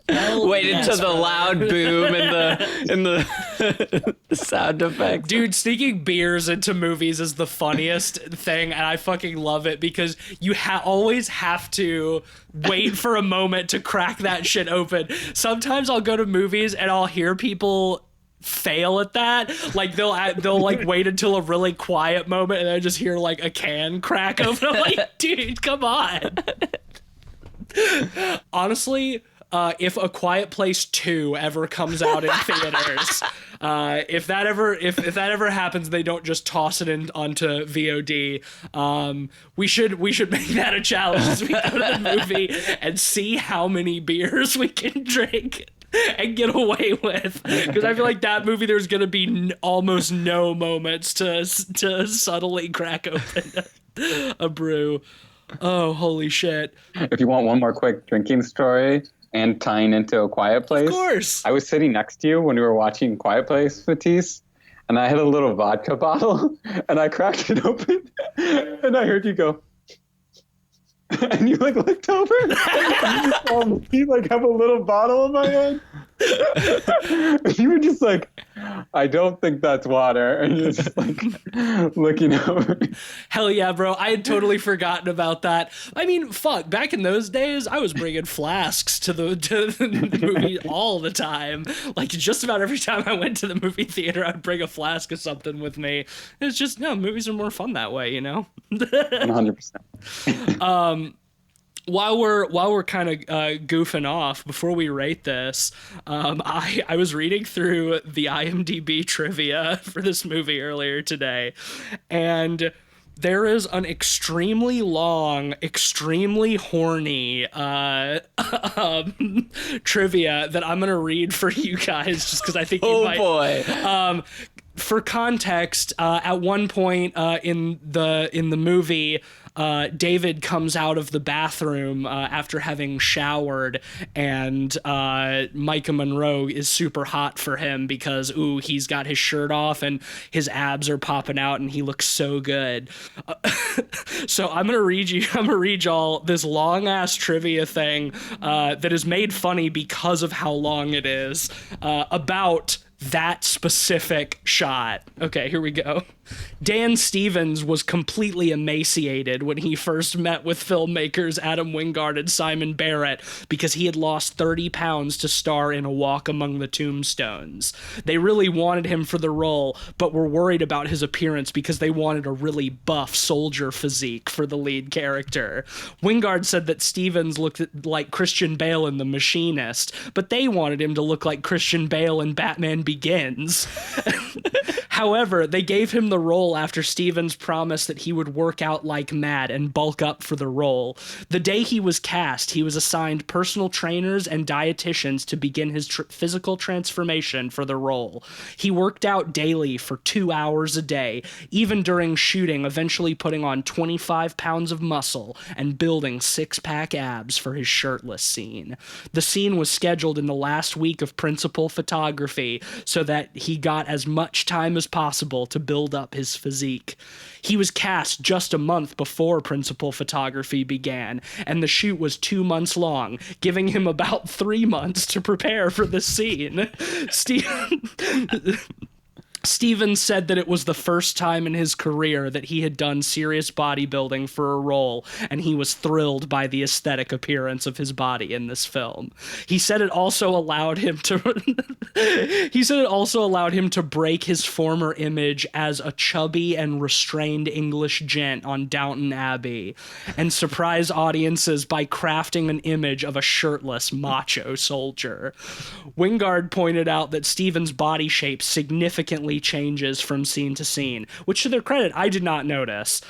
Waited to the loud boom and the sound effects. Dude, sneaking beers into movies is the funniest thing, and I fucking love it because you always have to wait for a moment to crack that shit open. Sometimes I'll go to movies and I'll hear people fail at that. Like they'll like wait until a really quiet moment and I just hear like a can crack open. I'm like, dude, come on. Honestly, if A Quiet Place 2 ever comes out in theaters, if that ever happens, they don't just toss it onto VOD. We should make that a challenge as we go to the movie and see how many beers we can drink and get away with, because I feel like that movie there's gonna be almost no moments to subtly crack open a brew. Oh, holy shit. If you want one more quick drinking story and tying into A Quiet Place. Of course. I was sitting next to you when we were watching Quiet Place, Matisse, and I had a little vodka bottle, and I cracked it open, and I heard you go, and you like looked over, and you saw me like have a little bottle in my hand. You were just like, I don't think that's water, and you're just like looking over. Hell yeah, bro. I had totally forgotten about that. I mean, fuck, back in those days, I was bringing flasks to the movie all the time. Like, just about every time I went to the movie theater, I'd bring a flask of something with me. It's just, no, movies are more fun that way, you know? 100%. While we're kind of goofing off, before we rate this, I was reading through the IMDb trivia for this movie earlier today, and there is an extremely long, extremely horny trivia that I'm gonna read for you guys, just because I think you might. Oh boy. For context, at one point in the movie, David comes out of the bathroom after having showered, and Micah Monroe is super hot for him because he's got his shirt off and his abs are popping out and he looks so good. So I'm gonna read y'all this long ass trivia thing that is made funny because of how long it is about that specific shot. Okay, here we go. Dan Stevens was completely emaciated when he first met with filmmakers Adam Wingard and Simon Barrett because he had lost 30 pounds to star in A Walk Among the Tombstones. They really wanted him for the role, but were worried about his appearance because they wanted a really buff soldier physique for the lead character. Wingard said that Stevens looked like Christian Bale in The Machinist, but they wanted him to look like Christian Bale in Batman Begins. However, they gave him the role after Stevens promised that he would work out like mad and bulk up for the role. The day he was cast, he was assigned personal trainers and dietitians to begin his physical transformation for the role. He worked out daily for 2 hours a day, even during shooting, eventually putting on 25 pounds of muscle and building six-pack abs for his shirtless scene. The scene was scheduled in the last week of principal photography so that he got as much time as possible to build up his physique. He was cast just a month before principal photography began, and the shoot was 2 months long, giving him about 3 months to prepare for the scene. Stevens said that it was the first time in his career that he had done serious bodybuilding for a role, and he was thrilled by the aesthetic appearance of his body in this film. He said it also allowed him to break his former image as a chubby and restrained English gent on Downton Abbey and surprise audiences by crafting an image of a shirtless macho soldier. Wingard pointed out that Stevens' body shape significantly changes from scene to scene, which to their credit, I did not notice.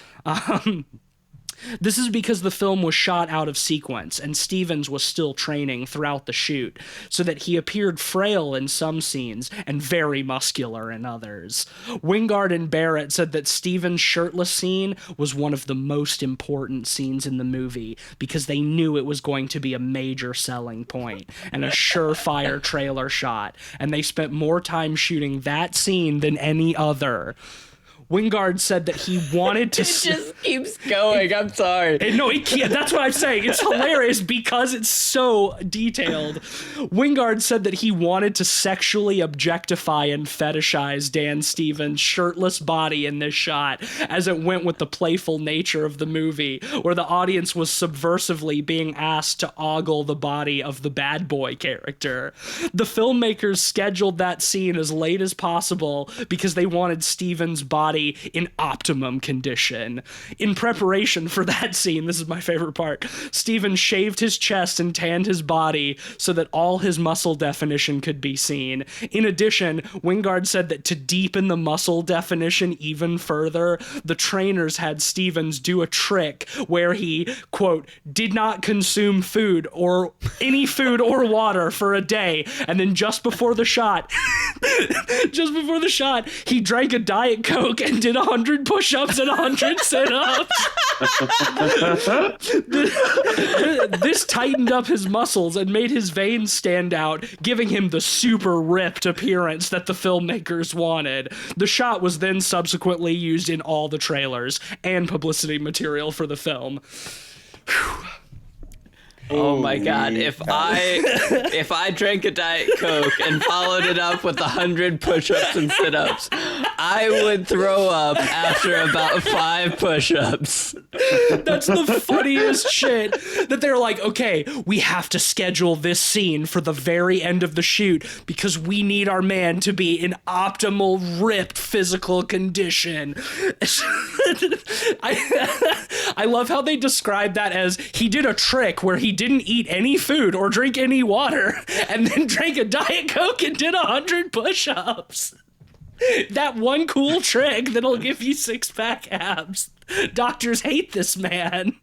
This is because the film was shot out of sequence, and Stevens was still training throughout the shoot, so that he appeared frail in some scenes and very muscular in others. Wingard and Barrett said that Stevens' shirtless scene was one of the most important scenes in the movie because they knew it was going to be a major selling point and a surefire trailer shot, and they spent more time shooting that scene than any other. Wingard said that he wanted to... It just keeps going. I'm sorry. No, it can't. That's what I'm saying. It's hilarious because it's so detailed. Wingard said that he wanted to sexually objectify and fetishize Dan Stevens' shirtless body in this shot, as it went with the playful nature of the movie, where the audience was subversively being asked to ogle the body of the bad boy character. The filmmakers scheduled that scene as late as possible because they wanted Stevens' body in optimum condition. In preparation for that scene, this is my favorite part, Stevens shaved his chest and tanned his body so that all his muscle definition could be seen. In addition, Wingard said that to deepen the muscle definition even further, the trainers had Stevens do a trick where he, quote, did not consume food or any food or water for a day, and then just before the shot, he drank a Diet Coke and did 100 push-ups and 100 sit-ups. This tightened up his muscles and made his veins stand out, giving him the super ripped appearance that the filmmakers wanted. The shot was then subsequently used in all the trailers and publicity material for the film. Oh my God! If I drank a Diet Coke and followed it up with 100 push-ups and sit-ups, I would throw up after about 5 push-ups. That's the funniest shit. That they're like, okay, we have to schedule this scene for the very end of the shoot because we need our man to be in optimal ripped physical condition. I love how they describe that as he did a trick where he didn't eat any food or drink any water and then drank a Diet Coke and did 100 push-ups. That one cool trick that'll give you 6-pack abs. Doctors hate this man.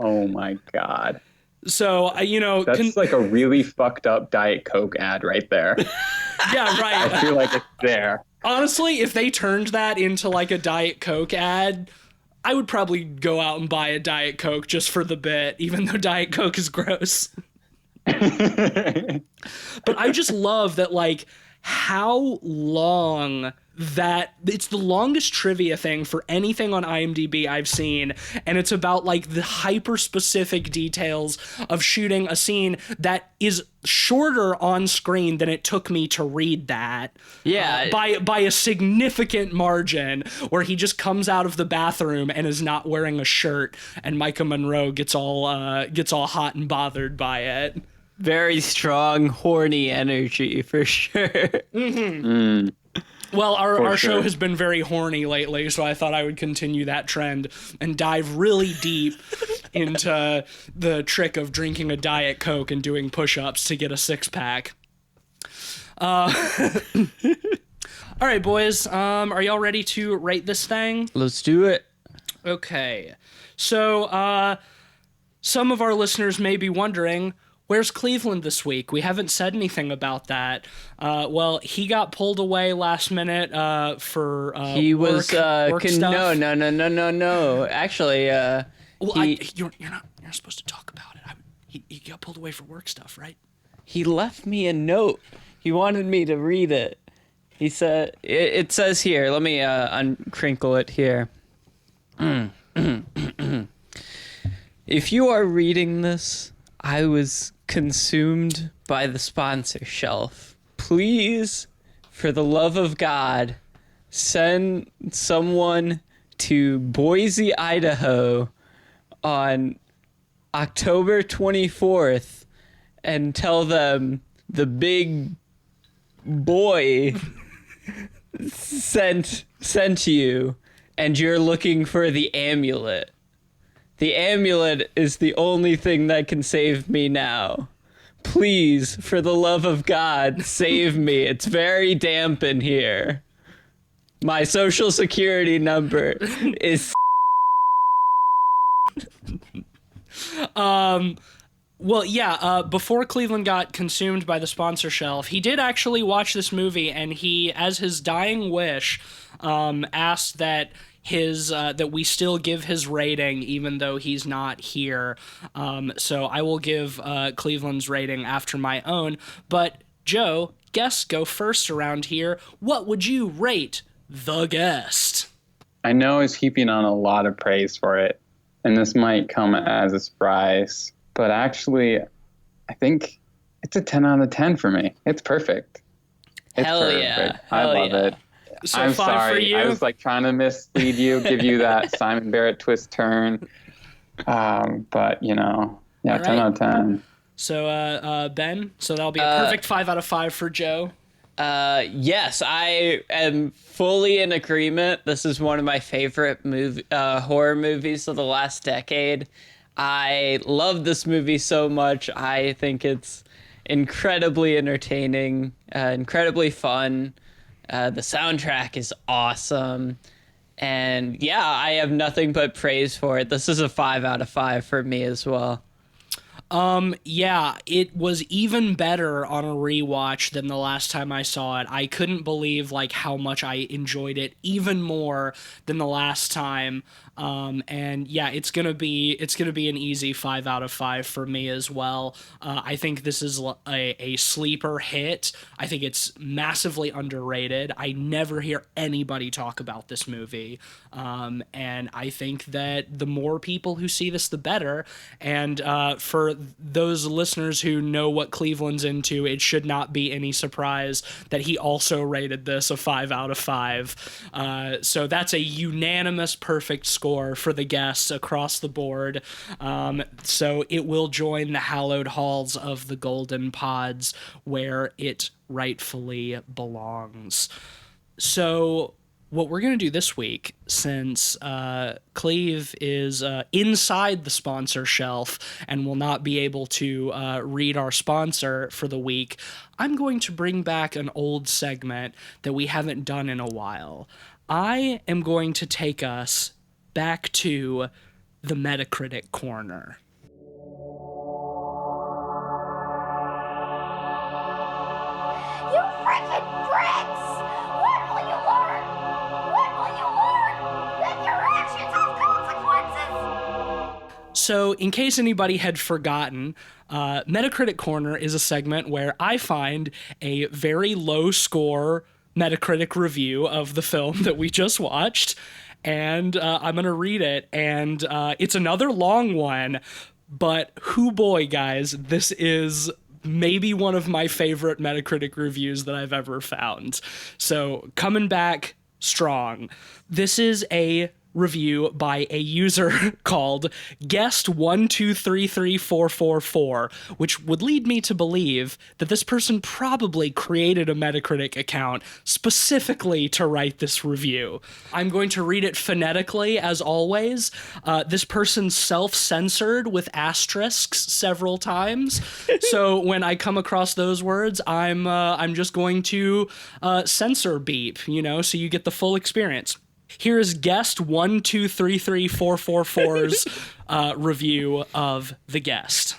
Oh my God. So, that's like a really fucked up Diet Coke ad right there. Yeah, right. I feel like it's there. Honestly, if they turned that into like a Diet Coke ad, I would probably go out and buy a Diet Coke just for the bit, even though Diet Coke is gross. But I just love that, like, how long that it's the longest trivia thing for anything on IMDb I've seen, and it's about like the hyper specific details of shooting a scene that is shorter on screen than it took me to read that. Yeah, by a significant margin, where he just comes out of the bathroom and is not wearing a shirt, and Micah Monroe gets all hot and bothered by it. Very strong, horny energy for sure. Mm-hmm. Mm. Well, our show has been very horny lately, so I thought I would continue that trend and dive really deep into the trick of drinking a Diet Coke and doing push-ups to get a 6-pack. All right, boys. Are y'all ready to rate this thing? Let's do it. Okay. So, some of our listeners may be wondering, where's Cleveland this week? We haven't said anything about that. Well, he got pulled away last minute for he work, was work stuff. No. Actually, well, you're not supposed to talk about it. He got pulled away for work stuff, right? He left me a note. He wanted me to read it. He said it says here. Let me uncrinkle it here. If you are reading this, I was consumed by the sponsor shelf. Please for the love of God, send someone to Boise, Idaho on October 24th and tell them the big boy sent you and you're looking for the amulet. The amulet is the only thing that can save me now. Please, for the love of God, save me. It's very damp in here. My social security number is... Well, yeah, before Cleveland got consumed by the sponsor shelf, he did actually watch this movie, and he, as his dying wish, asked that that we still give his rating even though he's not here. So I will give Cleveland's rating after my own. But Joe, guests go first around here. What would you rate The Guest? I know he's heaping on a lot of praise for it, and this might come as a surprise, but actually, I think it's a 10 out of 10 for me. It's perfect. It's Hell perfect. yeah. I Hell love yeah. it. So I'm 5 sorry. for you? I was like trying to mislead you, give you that Simon Barrett twist turn. But, you know, yeah, All 10 right. out of 10. So, Ben, so that'll be a perfect 5 out of 5 for Joe. Yes, I am fully in agreement. This is one of my favorite horror movies of the last decade. I love this movie so much. I think it's incredibly entertaining, incredibly fun. The soundtrack is awesome. And yeah, I have nothing but praise for it. This is a 5 out of 5 for me as well. Yeah, it was even better on a rewatch than the last time I saw it. I couldn't believe like how much I enjoyed it even more than the last time. And yeah, it's gonna be an easy 5 out of 5 for me as well. I think this is a sleeper hit. I think it's massively underrated. I never hear anybody talk about this movie. And I think that the more people who see this, the better. And for those listeners who know what Cleveland's into, it should not be any surprise that he also rated this a 5 out of 5. So that's a unanimous perfect score for the guests across the board. So it will join the hallowed halls of the Golden Pods where it rightfully belongs. So what we're going to do this week, since Cleve is inside the sponsor shelf and will not be able to read our sponsor for the week, I'm going to bring back an old segment that we haven't done in a while. I am going to take us back to the Metacritic corner. You freaking bricks! When will you learn? When will you learn that your actions have consequences? So, in case anybody had forgotten, Metacritic Corner is a segment where I find a very low score Metacritic review of the film that we just watched, and I'm going to read it, and it's another long one, but hoo boy, guys, this is maybe one of my favorite Metacritic reviews that I've ever found. So, coming back strong. This is a review by a user called Guest1233444, which would lead me to believe that this person probably created a Metacritic account specifically to write this review. I'm going to read it phonetically as always. This person self-censored with asterisks several times. So when I come across those words, I'm just going to censor beep, you know, so you get the full experience. Here is Guest1233444's review of The Guest.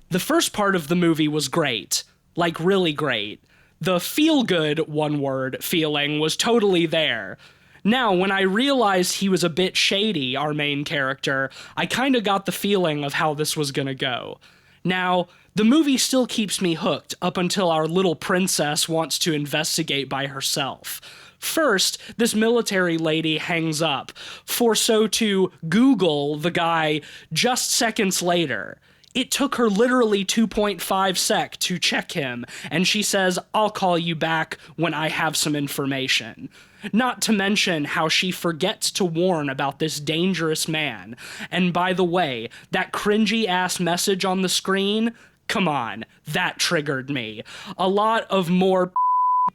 The first part of the movie was great, like really great. The feel-good, one-word, feeling was totally there. Now, when I realized he was a bit shady, our main character, I kinda got the feeling of how this was gonna go. Now, the movie still keeps me hooked up until our little princess wants to investigate by herself. First, this military lady hangs up, for so to Google the guy just seconds later. It took her literally 2.5 sec to check him, and she says, "I'll call you back when I have some information." Not to mention how she forgets to warn about this dangerous man. And by the way, that cringy-ass message on the screen, come on, that triggered me. A lot of more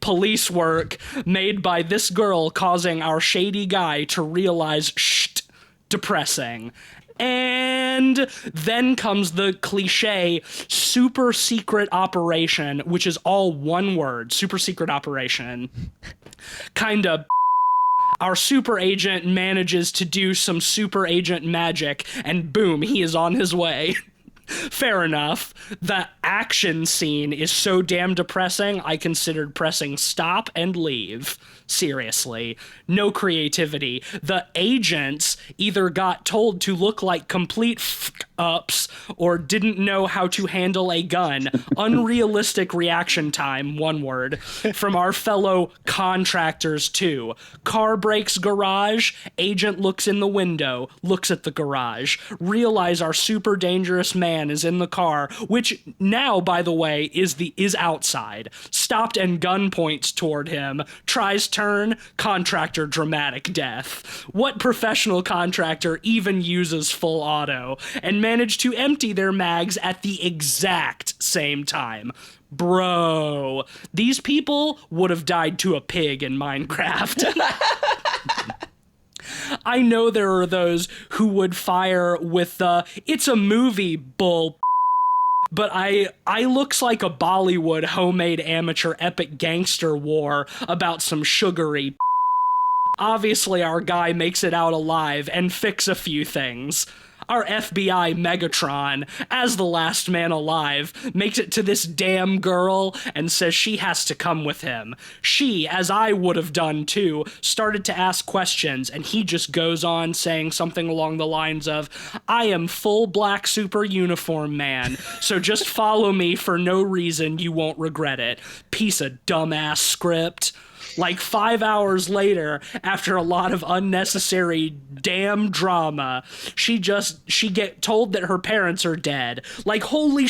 police work made by this girl causing our shady guy to realize, depressing. And then comes the cliche super secret operation, which is all one word, super secret operation. Kinda. Our super agent manages to do some super agent magic, and boom, he is on his way. Fair enough. The action scene is so damn depressing, I considered pressing stop and leave. Seriously. No creativity. The agents either got told to look like complete ups or didn't know how to handle a gun. Unrealistic reaction time, one word, from our fellow contractors too. Car breaks garage, agent looks in the window, looks at the garage, realize our super dangerous man is in the car, which now, by the way, is outside. Stopped and gun points toward him, tries turn, contractor dramatic death. What professional contractor even uses full auto and managed to empty their mags at the exact same time? Bro, these people would have died to a pig in Minecraft. I know there are those who would fire with the "it's a movie" bull, but I looks like a Bollywood homemade amateur epic gangster war about some sugary. Obviously our guy makes it out alive and fix a few things. Our FBI Megatron, as the last man alive, makes it to this damn girl and says she has to come with him. She, as I would have done too, started to ask questions, and he just goes on saying something along the lines of, "I am full black super uniform man, so just follow me for no reason, you won't regret it." Piece of dumbass script. Like 5 hours later, after a lot of unnecessary damn drama, she get told that her parents are dead. Like, holy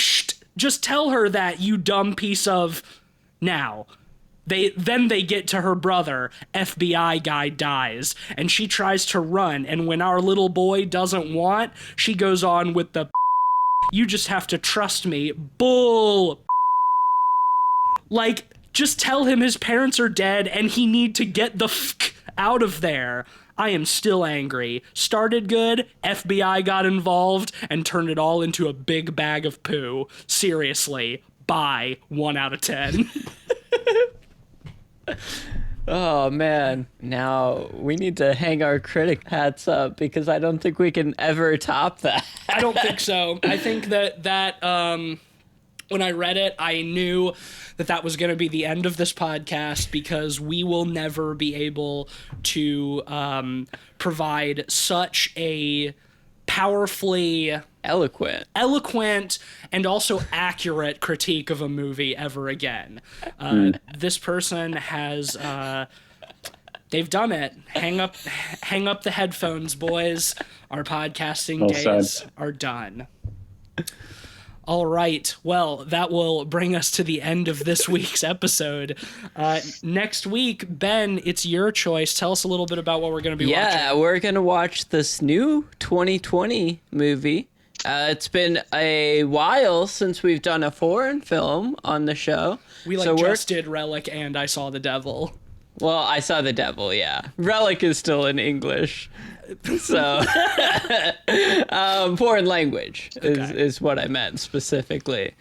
just tell her that, you dumb piece of... Now, then they get to her brother, FBI guy dies, and she tries to run, and when our little boy doesn't want, she goes on with the "you just have to trust me" bull. Like, just tell him his parents are dead and he need to get the out of there. I am still angry. Started good, FBI got involved, and turned it all into a big bag of poo. Seriously. Bye. 1 out of 10. Oh, man. Now, we need to hang our critic hats up because I don't think we can ever top that. I don't think so. I think that when I read it, I knew that was going to be the end of this podcast because we will never be able to provide such a powerfully eloquent and also accurate critique of a movie ever again. This person has they've done it. Hang up the headphones, boys. Our podcasting days are done. All right. Well, that will bring us to the end of this week's episode. Next week, Ben, it's your choice. Tell us a little bit about what we're going to be watching. Yeah, we're going to watch this new 2020 movie. It's been a while since we've done a foreign film on the show. We just did Relic and I Saw the Devil. Well, I Saw the Devil, yeah. Relic is still in English. So, foreign language is what I meant specifically.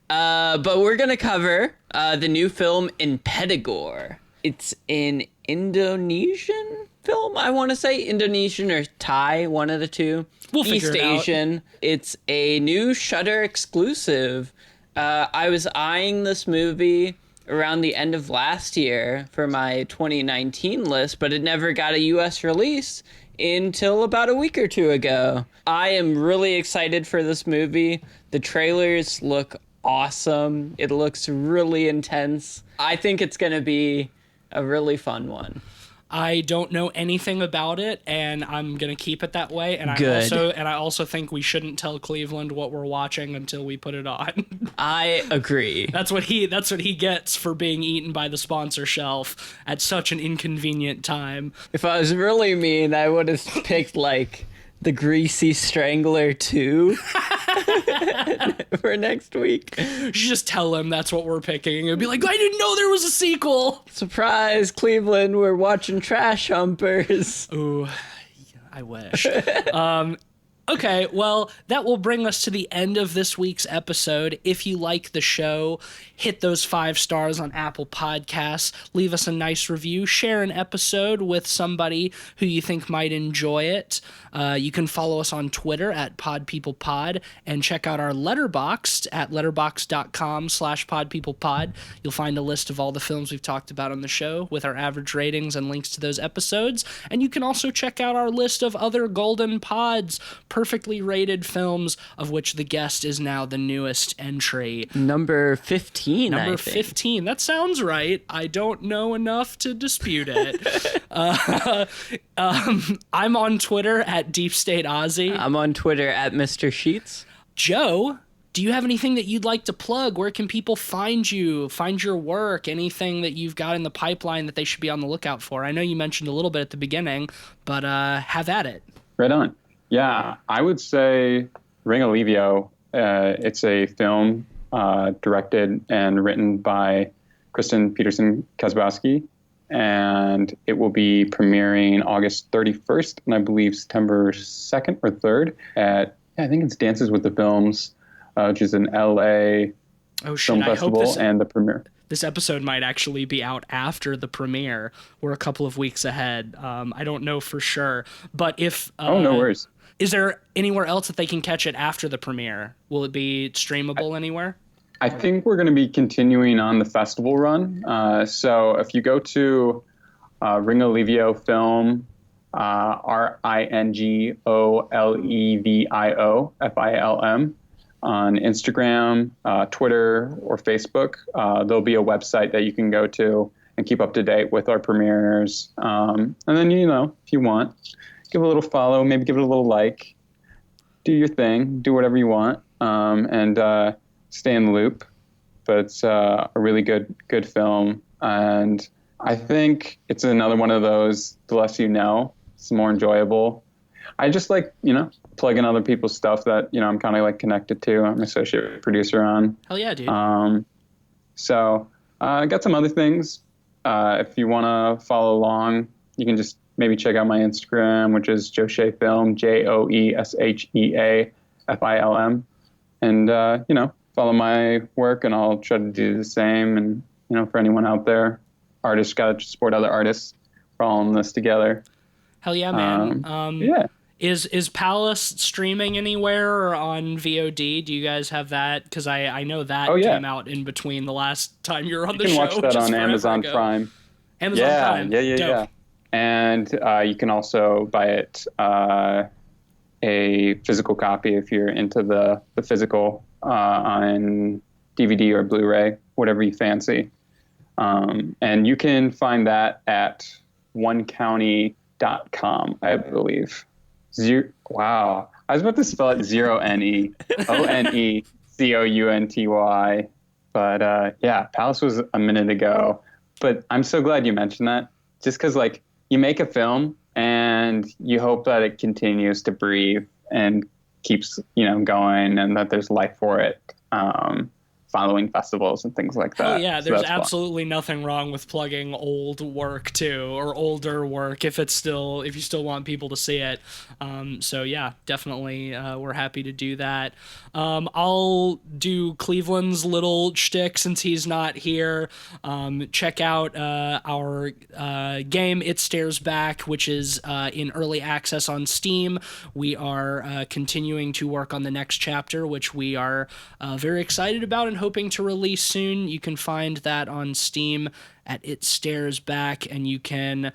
But we're going to cover the new film Impedagore. It's an Indonesian film, I want to say. Indonesian or Thai, one of the two. We'll figure East it out. Asian. It's a new Shudder exclusive. I was eyeing this movie around the end of last year for my 2019 list, but it never got a US release until about a week or two ago. I am really excited for this movie. The trailers look awesome. It looks really intense. I think it's going to be a really fun one. I don't know anything about it, and I'm gonna keep it that way. And Good. I also think we shouldn't tell Cleveland what we're watching until we put it on. I agree. That's what he gets for being eaten by the sponsor shelf at such an inconvenient time. If I was really mean, I would have picked like the Greasy Strangler 2 for next week. You should just tell him that's what we're picking and be like, I didn't know there was a sequel. Surprise, Cleveland, we're watching Trash Humpers. Ooh, I wish. Okay, well, that will bring us to the end of this week's episode. If you like the show, hit those 5 stars on Apple Podcasts, leave us a nice review, share an episode with somebody who you think might enjoy it. You can follow us on Twitter at PodPeoplePod and check out our Letterboxd at letterboxd.com/PodPeoplePod. You'll find a list of all the films we've talked about on the show with our average ratings and links to those episodes. And you can also check out our list of other Golden Pods, perfectly rated films, of which The Guest is now the newest entry. Number 15, Number I think. 15. That sounds right. I don't know enough to dispute it. I'm on Twitter at Deep State Ozzy. I'm on Twitter at Mr. Sheets. Joe, do you have anything that you'd like to plug? Where can people find you, find your work, anything that you've got in the pipeline that they should be on the lookout for? I know you mentioned a little bit at the beginning, but have at it. Right on. Yeah, I would say Ring Alivio. It's a film directed and written by Kristen Peterson Kasbowski, and it will be premiering August 31st and I believe September 2nd or 3rd at, I think it's Dances with the Films, which is an LA film festival, and the premiere. This episode might actually be out after the premiere. We're a couple of weeks ahead. I don't know for sure, but if no worries. Is there anywhere else that they can catch it after the premiere? Will it be streamable anywhere? I think we're going to be continuing on the festival run. So if you go to Ring Alivio Film, RINGOLEVIO FILM on Instagram, Twitter, or Facebook, there'll be a website that you can go to and keep up to date with our premieres. And then, if you want, give it a little follow, maybe give it a little like, do your thing, do whatever you want, and stay in the loop. But it's a really good film, and I think it's another one of those, the less you know, it's more enjoyable. I just like, plugging other people's stuff that, I'm kind of like connected to. I'm an associate producer on. Hell yeah, dude. So I got some other things. If you want to follow along, you can just maybe check out my Instagram, which is Joe Shea Film, JoesheaFilm, and follow my work, and I'll try to do the same. And for anyone out there, artists got to support other artists. We're all in this together. Hell yeah, man. Yeah. Is Palace streaming anywhere or on VOD? Do you guys have that? Because I know that came out in between the last time you were on the show. You can watch that on Amazon Prime. Amazon Prime. Yeah. And you can also buy it a physical copy if you're into the physical on DVD or Blu-ray, whatever you fancy. And you can find that at onecounty.com, I believe. Wow. I was about to spell it ONECOUNTY. But Palace was a minute ago. But I'm so glad you mentioned that. Just because, you make a film and you hope that it continues to breathe and keeps, going, and that there's life for it. Following festivals and things like that. Oh yeah, there's absolutely nothing wrong with plugging old work too, or older work if you still want people to see it. So yeah, definitely, we're happy to do that. I'll do Cleveland's little shtick since he's not here. Check out our game It Stares Back, which is in early access on Steam. We are continuing to work on the next chapter, which we are very excited about and hoping to release soon. You can find that on Steam at It Stares Back, and you can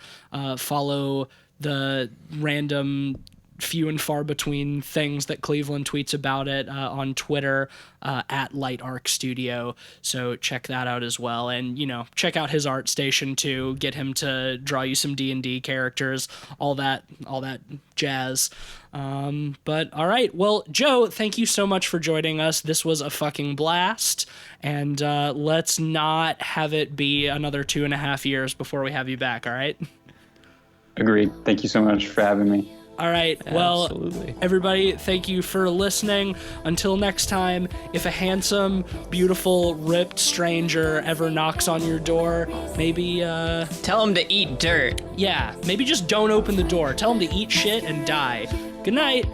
follow the random few and far between things that Cleveland tweets about it on Twitter at Light Arc Studio. So check that out as well. And, check out his art station too. Get him to draw you some D&D characters, all that jazz. But all right. Well, Joe, thank you so much for joining us. This was a fucking blast. And let's not have it be another 2.5 years before we have you back. All right. Agreed. Thank you so much for having me. All right. Well, Absolutely. everybody, thank you for listening. Until next time, if a handsome, beautiful, ripped stranger ever knocks on your door, maybe, Tell him to eat dirt. maybe just don't open the door. Tell him to eat shit and die. Good night.